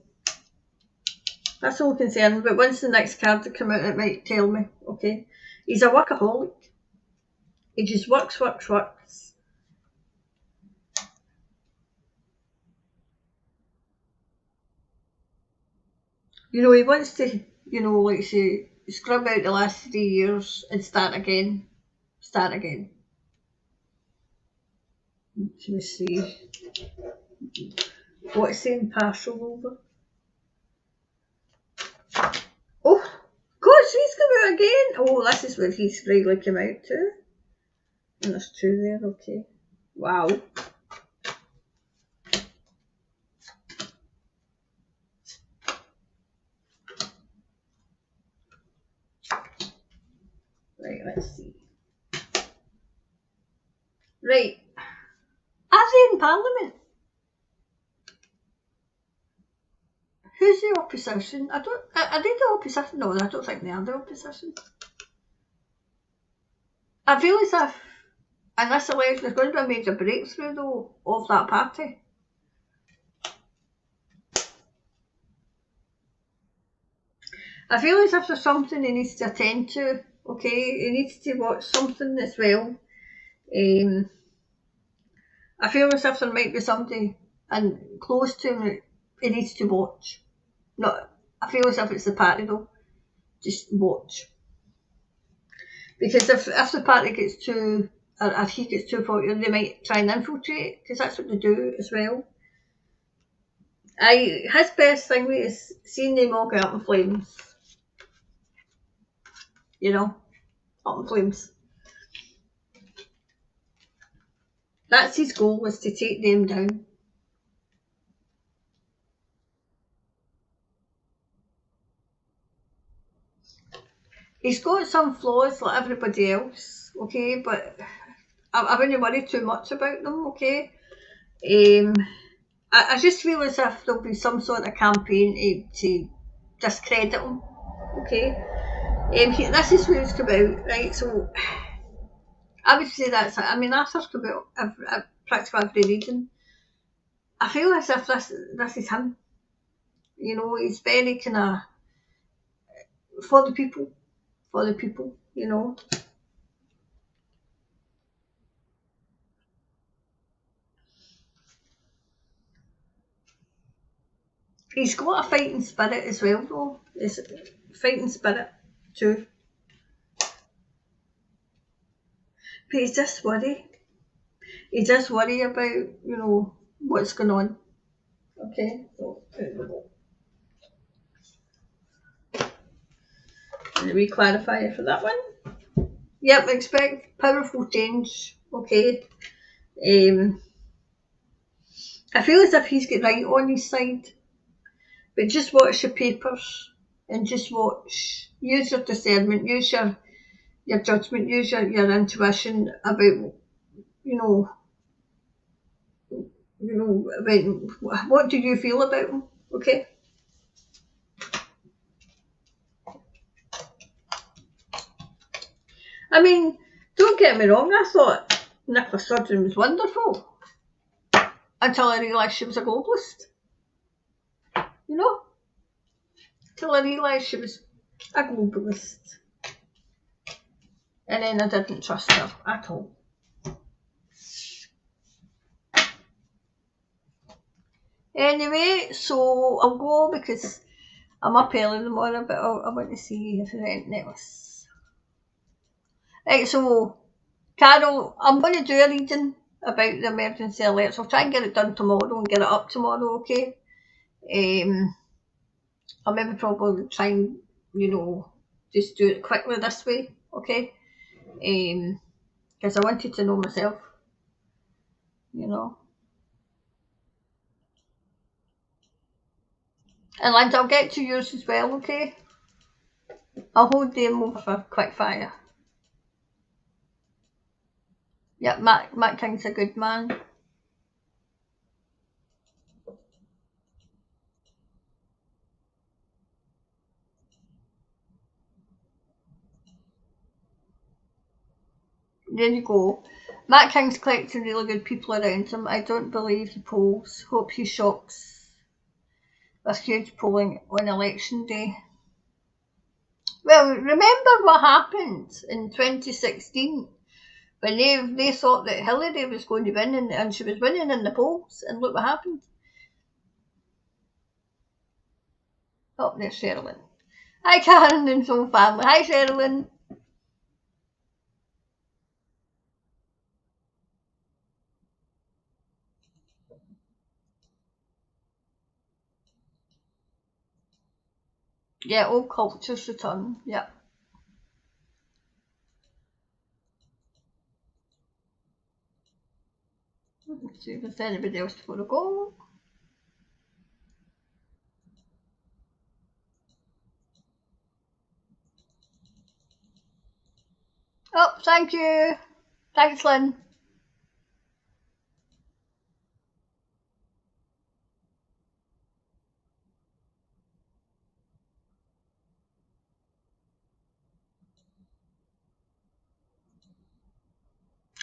Speaker 1: That's the only concern. But once the next card to come out, it might tell me. Okay, he's a workaholic. He just works, works, works. He wants to, like say, scrub out the last 3 years and start again. Start again. Let me see. What's the impartial over? Oh, God, she's come out again. Oh, this is when he's really come out too. And there's two there, okay. Wow. Right, let's see. Right. Are they in Parliament? Who's the opposition? Are they the opposition? No, I don't think they are the opposition. I feel as if in this election there's going to be a major breakthrough though of that party. I feel as if there's something he needs to attend to. Okay, he needs to watch something as well. I feel as if there might be something and close to him that he needs to watch. Not, I feel as if it's the party though. Just watch. Because if the party gets too, or if he gets too popular, they might try and infiltrate, because that's what they do as well. His best thing is seeing them all go up in flames. you know, up in flames. That's his goal, was to take them down. He's got some flaws like everybody else, okay, but I wouldn't worry too much about them, okay. Um, I just feel as if there'll be some sort of campaign to discredit him, okay. This is where it's come out, right? So I would say that's it. I mean, Arthur's come out practically every reading. I feel as if this is him. You know, he's very kind of for the people. You know, he's got a fighting spirit as well, though. It's fighting spirit too. But he's just worried. He just worry about what's going on. Okay, so we clarify for that one. Yep, expect powerful change. Okay. Um, I feel as if he's got right on his side, but just watch your papers and just watch. Use your discernment, use your judgment, use your intuition about you know about what do you feel about him. Okay. I mean, don't get me wrong. I thought Nicola Sturgeon was wonderful until I realised she was a globalist. You know, until I realised she was a globalist, and then I didn't trust her at all. Anyway, so I'll go because I'm up early in the morning, but I want to see if there's anything else. Right, so Carol, I'm going to do a reading about the emergency alerts. I'll try and get it done tomorrow and get it up tomorrow, okay? I'll maybe probably try and, just do it quickly this way, okay? Because I wanted to know myself, you know. And Linda, I'll get to yours as well, okay? I'll hold them over for quick fire. Yep, Matt King's a good man. There you go. Matt King's collecting really good people around him. I don't believe the polls. Hope he shocks with huge polling on election day. Well, remember what happened in 2016 when they thought that Hillary was going to win and she was winning in the polls, and look what happened. Oh, there's Sherilyn. Hi, Karen and Soul Family. Hi, Sherilyn. Yeah, old cultures return. Yep. Let's see if there's anybody else before I go. Oh, thank you. Thanks, Lynn.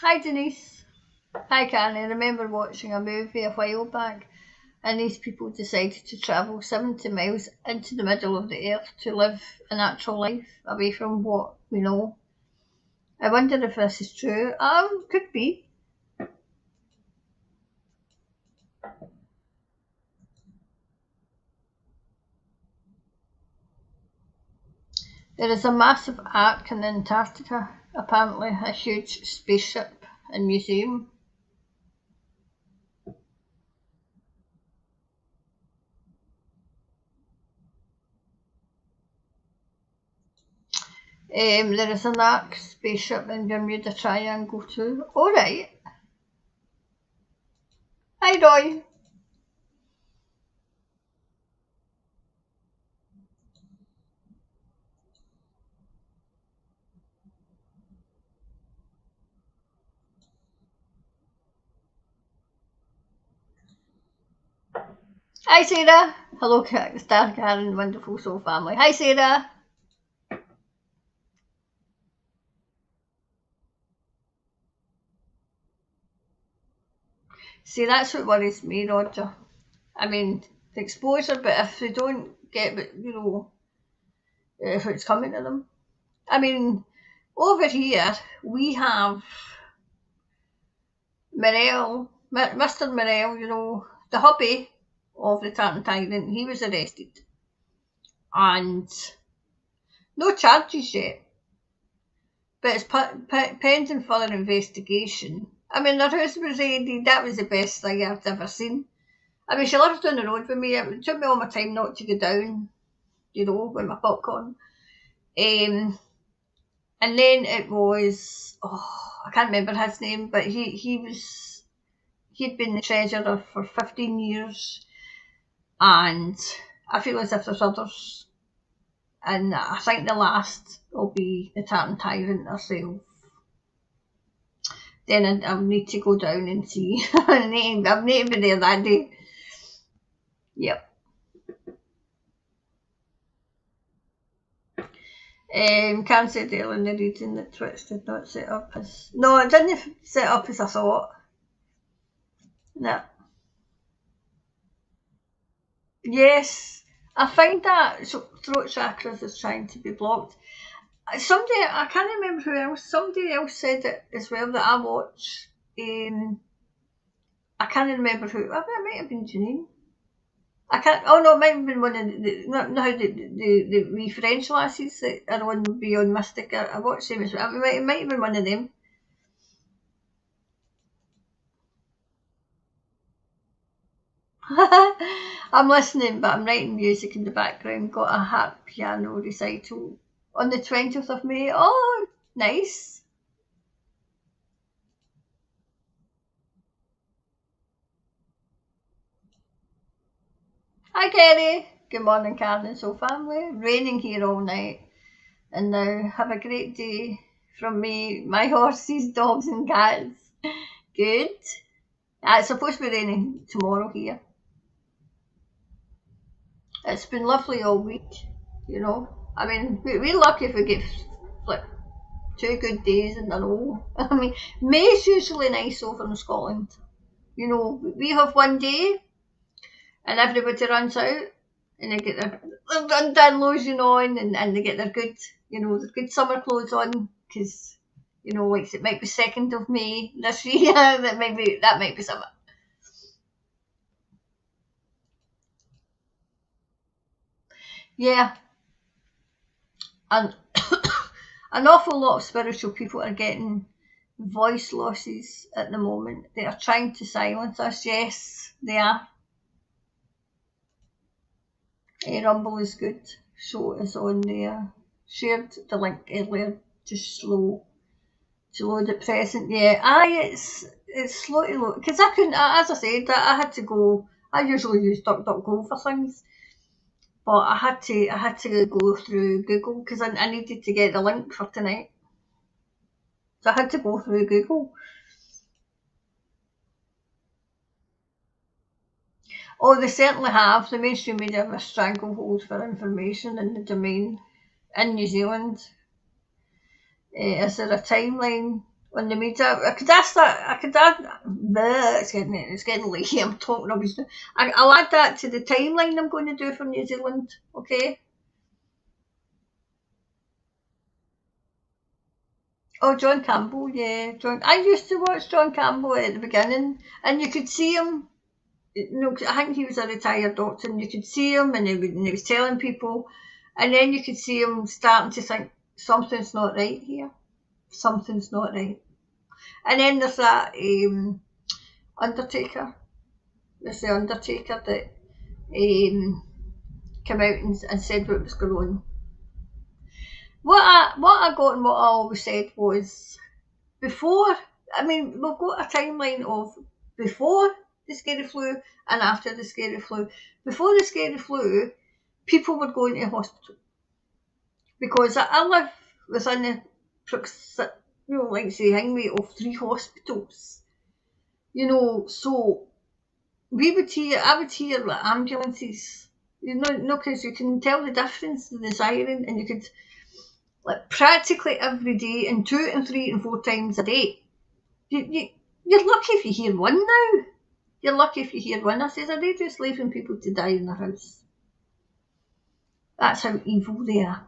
Speaker 1: Hi, Denise. Hi, Karen. I remember watching a movie a while back, and these people decided to travel 70 miles into the middle of the earth to live a natural life away from what we know. I wonder if this is true. Could be. There is a massive ark in Antarctica, apparently a huge spaceship and museum. There is an arc spaceship in Bermuda Triangle too. Alright. Hi Roy. Hi Sarah. Hello Star Karen, wonderful soul family. Hi Sarah. See, that's what worries me, Roger. I mean, the exposure, but if they don't get, if it's coming to them. I mean, over here, we have Morel, Mr. Morel, the hubby of the Tartan Tyrant, he was arrested. And no charges yet, but it's pending further investigation. I mean, their house was raided, that was the best thing I've ever seen. I mean, she lives down the road with me, it took me all my time not to go down, with my popcorn. And then it was, I can't remember his name, but he'd been the treasurer for 15 years, and I feel as if there's others, and I think the last will be the Tartan Tyrant herself. Then I'll need to go down and see. I'll need to be there that day. Yep. Karen said earlier in the reading that Twitch did not set up as... No, it didn't set up as I thought. No. Yes, I find that throat chakras is trying to be blocked. Somebody, I can't remember who else, somebody else said it as well that I watch. I can't remember who, it might have been Janine. It might have been one of the wee French lasses that are on Beyond Mystic. I watched them as well. It might have been one of them. I'm listening, but I'm writing music in the background. Got a harp piano recital on the 20th of May. Oh, nice. Hi, Kerry. Good morning, Karen and Soul family. Raining here all night. And now have a great day from me, my horses, dogs, and cats. Good. It's supposed to be raining tomorrow here. It's been lovely all week, I mean, we're lucky if we get like 2 good days in a row. I mean, May's usually nice over in Scotland. We have one day and everybody runs out and they get their dandelions on and they get their good, their good summer clothes on because, like it might be 2nd of May this year. that might be summer. Yeah. And an awful lot of spiritual people are getting voice losses at the moment. They are trying to silence us. Yes, they are. Rumble is good. Show is on there. Shared the link earlier to load at present. Yeah, it's slow to load because I couldn't. As I said, I had to go. I usually use DuckDuckGo for things, but I had to go through Google because I needed to get the link for tonight. So I had to go through Google. Oh, they certainly have. The mainstream media have a stranglehold for information in the domain in New Zealand. Is there a timeline on the media? I could ask that. It's getting late. I'm talking rubbish. I'll add that to the timeline I'm going to do for New Zealand. Okay. Oh, John Campbell, yeah. I used to watch John Campbell at the beginning, and you could see him. I think he was a retired doctor, and you could see him, and he was telling people, and then you could see him starting to think something's not right here. Something's not right. And then there's that Undertaker. There's the Undertaker that came out and said what was going on. What I got and what I always said was before. I mean, we've got a timeline of before the scary flu and after the scary flu. Before the scary flu, people were going to hospital because I live within the like say hangway of 3 hospitals. So I would hear like ambulances. No, because you can tell the difference in the siren, and you could like practically every day, and 2 and 3 and 4 times a day. You're lucky if you hear one now. You're lucky if you hear one. I says, are they just leaving people to die in their house? That's how evil they are.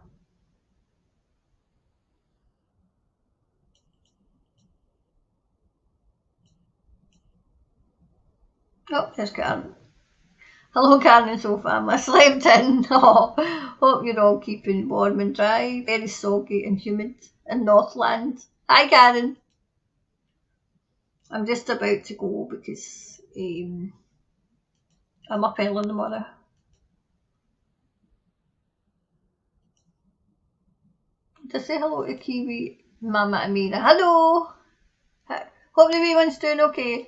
Speaker 1: Oh, there's Karen. Hello, Karen and Sofa. I slept in. Oh, hope you're all keeping warm and dry. Very soggy and humid in Northland. Hi, Karen. I'm just about to go because I'm up early in the morning. To say hello to Kiwi Mama Amina. Hello. Hope the wee one's doing okay.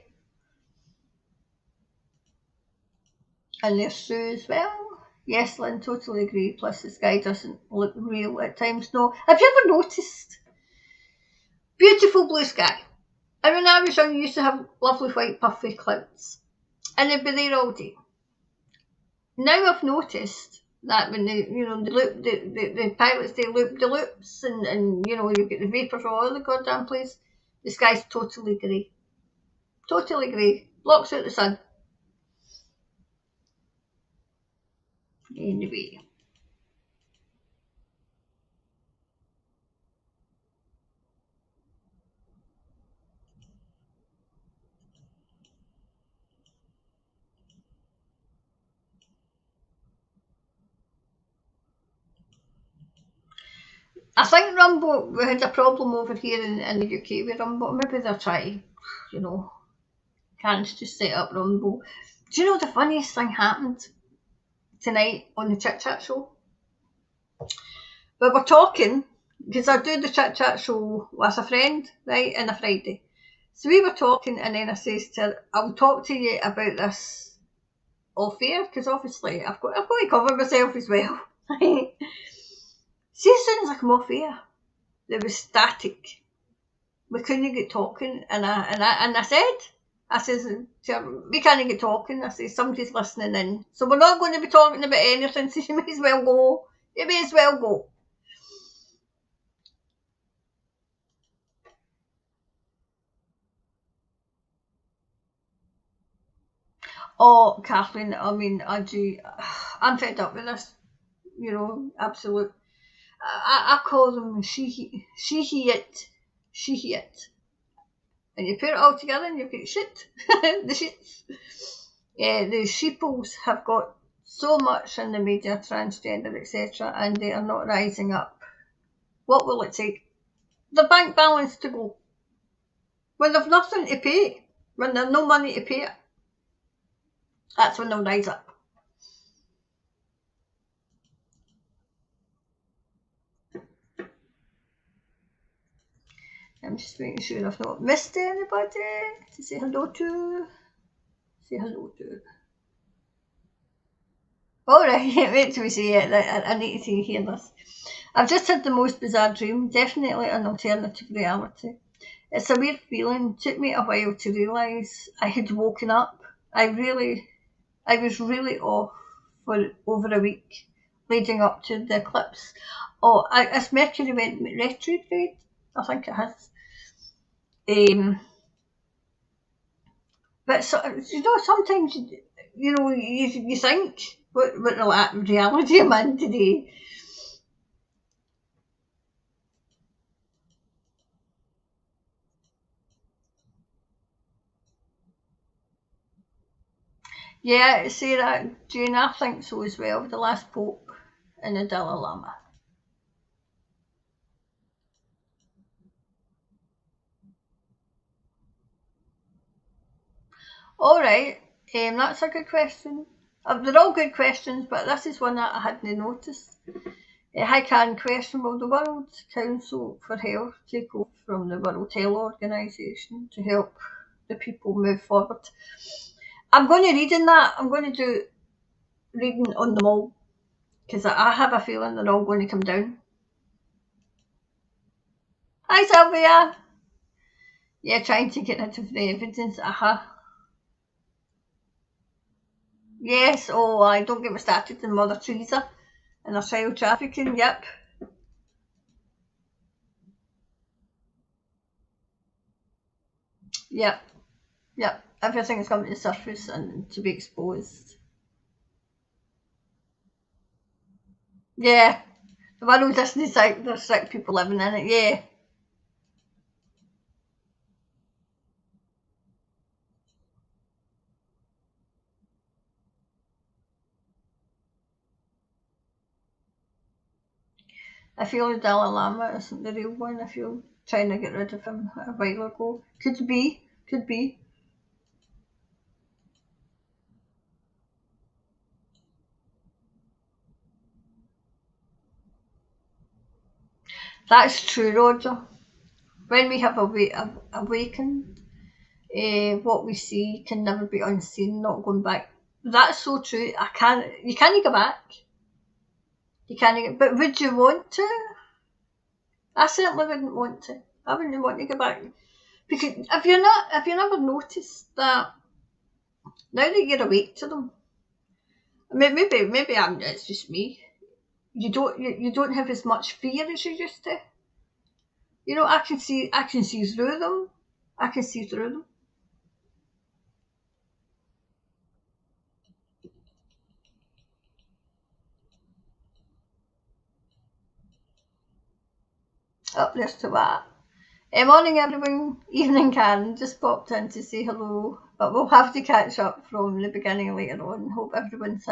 Speaker 1: And there's Sue as well. Yes, Lynn, totally agree. Plus, the sky doesn't look real at times. No. Have you ever noticed? Beautiful blue sky. And when I was young, you used to have lovely white puffy clouds. And they'd be there all day. Now I've noticed that when the pilots, they loop the loops, and you get the vapours all over the goddamn place. The sky's totally grey. Totally grey. Blocks out the sun. Anyway. I think Rumbo, we had a problem over here in the UK with Rumbo. Maybe they're trying, you know, can't just set up Rumbo. Do you know the funniest thing happened tonight on the Chit Chat show? We were talking, because I do the Chit Chat show with a friend, right, on a Friday. So we were talking, and then I says to her, I'll talk to you about this off air, because obviously I've got to cover myself as well. See, as soon as I come off air, there was static. We couldn't get talking, and I says, we can't get talking. I says, somebody's listening in, so we're not going to be talking about anything. So you may as well go. You may as well go. Oh, Kathleen, I mean, I'm fed up with this. Absolute. I call them she, it, and you put it all together and you get shit. The shits. Yeah, the sheeples have got so much in the media, transgender, etc., and they are not rising up. What will it take? The bank balance to go. When they've nothing to pay, when there's no money to pay it, that's when they'll rise up. I'm just making sure I've not missed anybody to say hello to. Say hello to. Alright, wait till we see it. I need to hear this. I've just had the most bizarre dream, definitely an alternative reality. It's a weird feeling. It took me a while to realise I had woken up. I was really off for over a week leading up to the eclipse. Oh, as Mercury went retrograde, I think it has. But sometimes you think what reality am I in today? Yeah, Sarah, Jane, I think so as well. The last Pope and the Dalai Lama. All right, that's a good question. They're all good questions, but this is one that I hadn't noticed. High Can question, will the World Council for Health take over from the World Health Organisation to help the people move forward? I'm going to read in that. I'm going to do reading on them all because I have a feeling they're all going to come down. Hi Sylvia. Yeah, trying to get rid of the evidence. Yes, oh, I don't get me started on Mother Teresa and her child trafficking, yep. Yep, yep. Everything's coming to the surface and to be exposed. Yeah, the world isn't like there's sick people living in it, yeah. I feel the Dalai Lama isn't the real one. I feel trying to get rid of him a while ago. Could be, could be. That's true, Roger. When we have awakened, what we see can never be unseen, not going back. That's so true. You can't go back. You can't, but would you want to? I certainly wouldn't want to. I wouldn't want to go back. Because have you never noticed that now that you're awake to them, maybe it's just me. You don't have as much fear as you used to. You know, I can see through them. I can see through them. Up there's to that. Morning everyone, evening Karen, just popped in to say hello, but we'll have to catch up from the beginning later on. Hope everyone's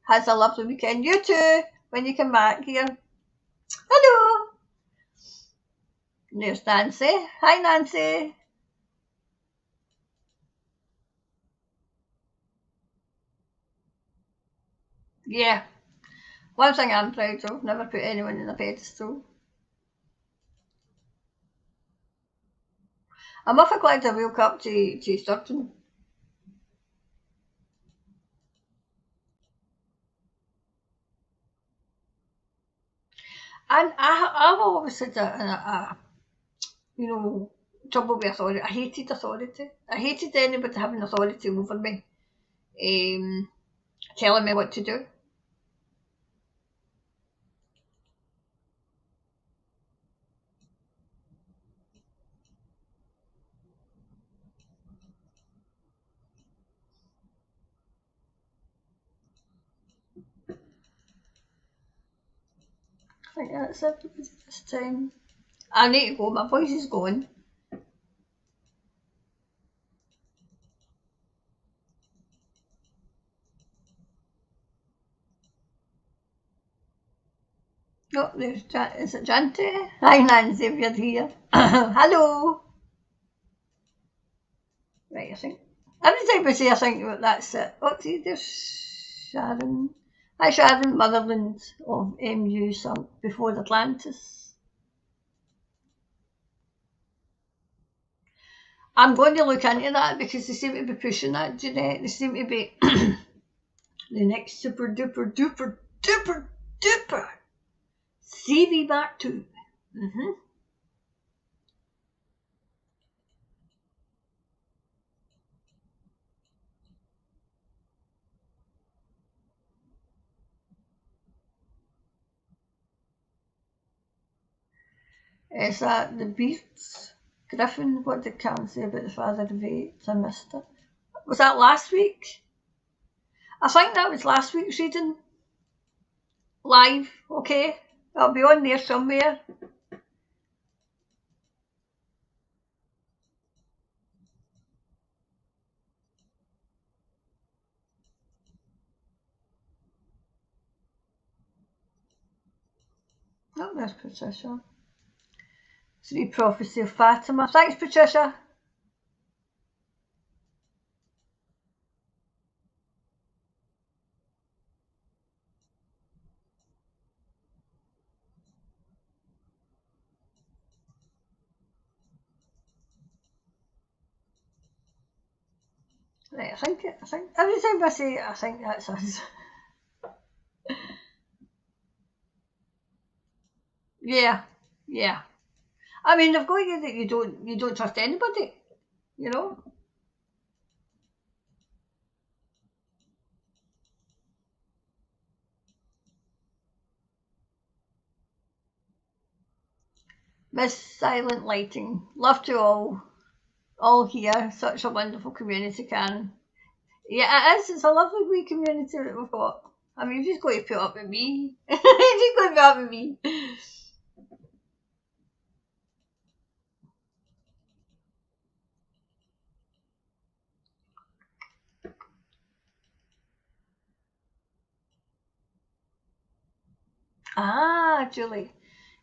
Speaker 1: has a lovely weekend. You too, when you come back here. Hello! There's Nancy. Hi Nancy. Yeah, one thing I'm proud of, never put anyone in a pedestal. I'm awfully glad I woke up to Sturgeon. And I've always had you know, trouble with authority. I hated authority. I hated anybody having authority over me, um, telling me what to do. I think that's everybody this time. I need to go. My voice is going. Oh, is it Janty? Hi Nancy, if you're here. Hello. Right, I think. Every time I say I think that's it. Oh, see, there's Sharon. Hi Sharon, Motherland of MU sunk before Atlantis. I'm going to look into that because they seem to be pushing that, Jeanette. They seem to be the next super duper duper duper duper CV back to. Mm-hmm. Is that the Beats? Griffin, what did Cam say about the father of eight? I missed it. Was that last week? I think that was last week's reading. Live, okay? I'll be on there somewhere. Oh, there's Patricia. Three Prophecy of Fatima. Thanks, Patricia. Right, I think every time I say it, I think that's us. Yeah, yeah. I mean, they've got you that you don't trust anybody, you know. Miss Silent Lighting, love to all here. Such a wonderful community, Karen. Yeah, it is. It's a lovely wee community that we've got. I mean, you've just got to put up with me. You've just got to put up with me. Ah, Julie.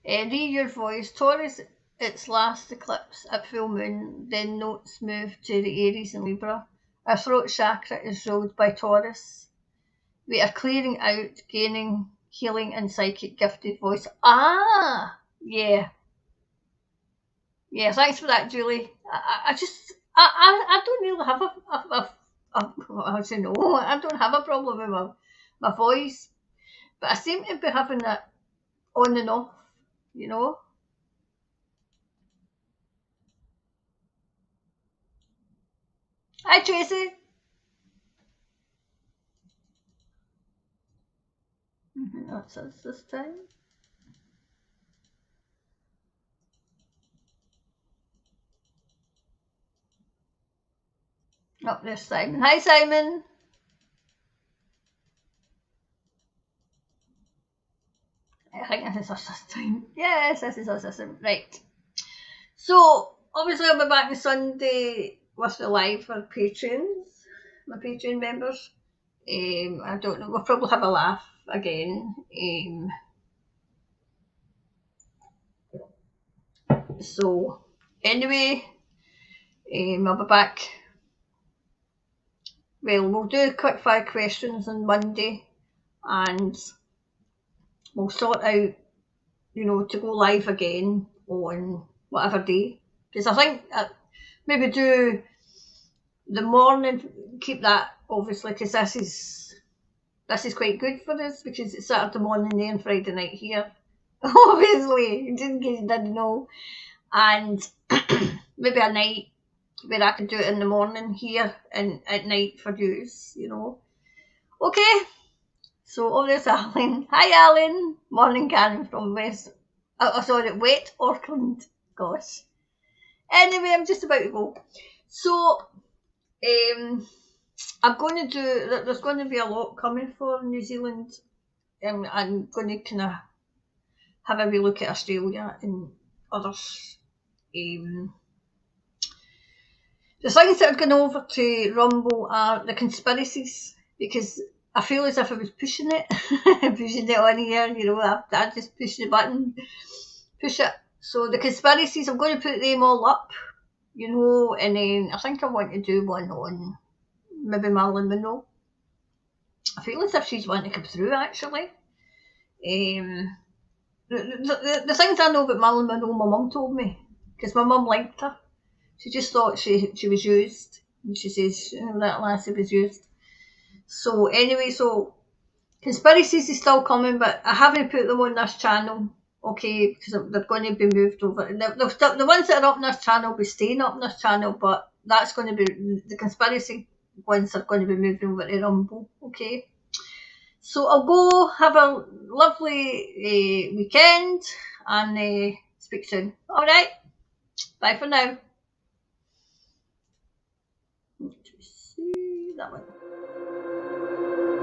Speaker 1: Read your voice. Taurus, its last eclipse at full moon, then notes move to the Aries and Libra. Our throat chakra is ruled by Taurus. We are clearing out, gaining healing and psychic gifted voice. Ah, yeah. Yeah, thanks for that, Julie. I just, I don't really have I don't know, I don't have a problem with my voice, but I seem to be having it on and off, you know. Hi, Tracy. That's us this time. Up there's Simon. Hi, Simon. I think this is us this time. Yes, this is us this time. Right. So, obviously, I'll be back on Sunday with the live for patrons, my Patreon members. I don't know, we'll probably have a laugh again. So, anyway, I'll be back. Well, we'll do quick fire questions on Monday and we'll sort out, to go live again on whatever day. Because I think maybe do the morning, keep that obviously, because this is quite good for us because it's Saturday morning there and Friday night here. Obviously, just in case you didn't know. And maybe a night where I could do it in the morning here and at night for you. Okay, so oh, there's Alan. Hi, Alan. Morning, Karen from West. Oh, sorry, Wet Auckland. Gosh. Anyway, I'm just about to go. So, I'm going to do. There's going to be a lot coming for New Zealand. I'm going to kind of have a wee look at Australia and others. The things that are going over to Rumble are the conspiracies because I feel as if I was pushing it, pushing it on here. I just push the button, push it. So the conspiracies, I'm going to put them all up, and then I think I want to do one on maybe Marilyn Monroe. I feel as if she's wanting to come through actually. The things I know about Marilyn Monroe, my mum told me because my mum liked her. She just thought she was used. And she says that lassie was used. So anyway, conspiracies is still coming, but I haven't put them on this channel, okay, because they're going to be moved over. The ones that are up on this channel will be staying up on this channel, but that's going to be, the conspiracy ones are going to be moved over to Rumble, okay. So I'll go have a lovely weekend and speak soon. Alright, bye for now. See that one.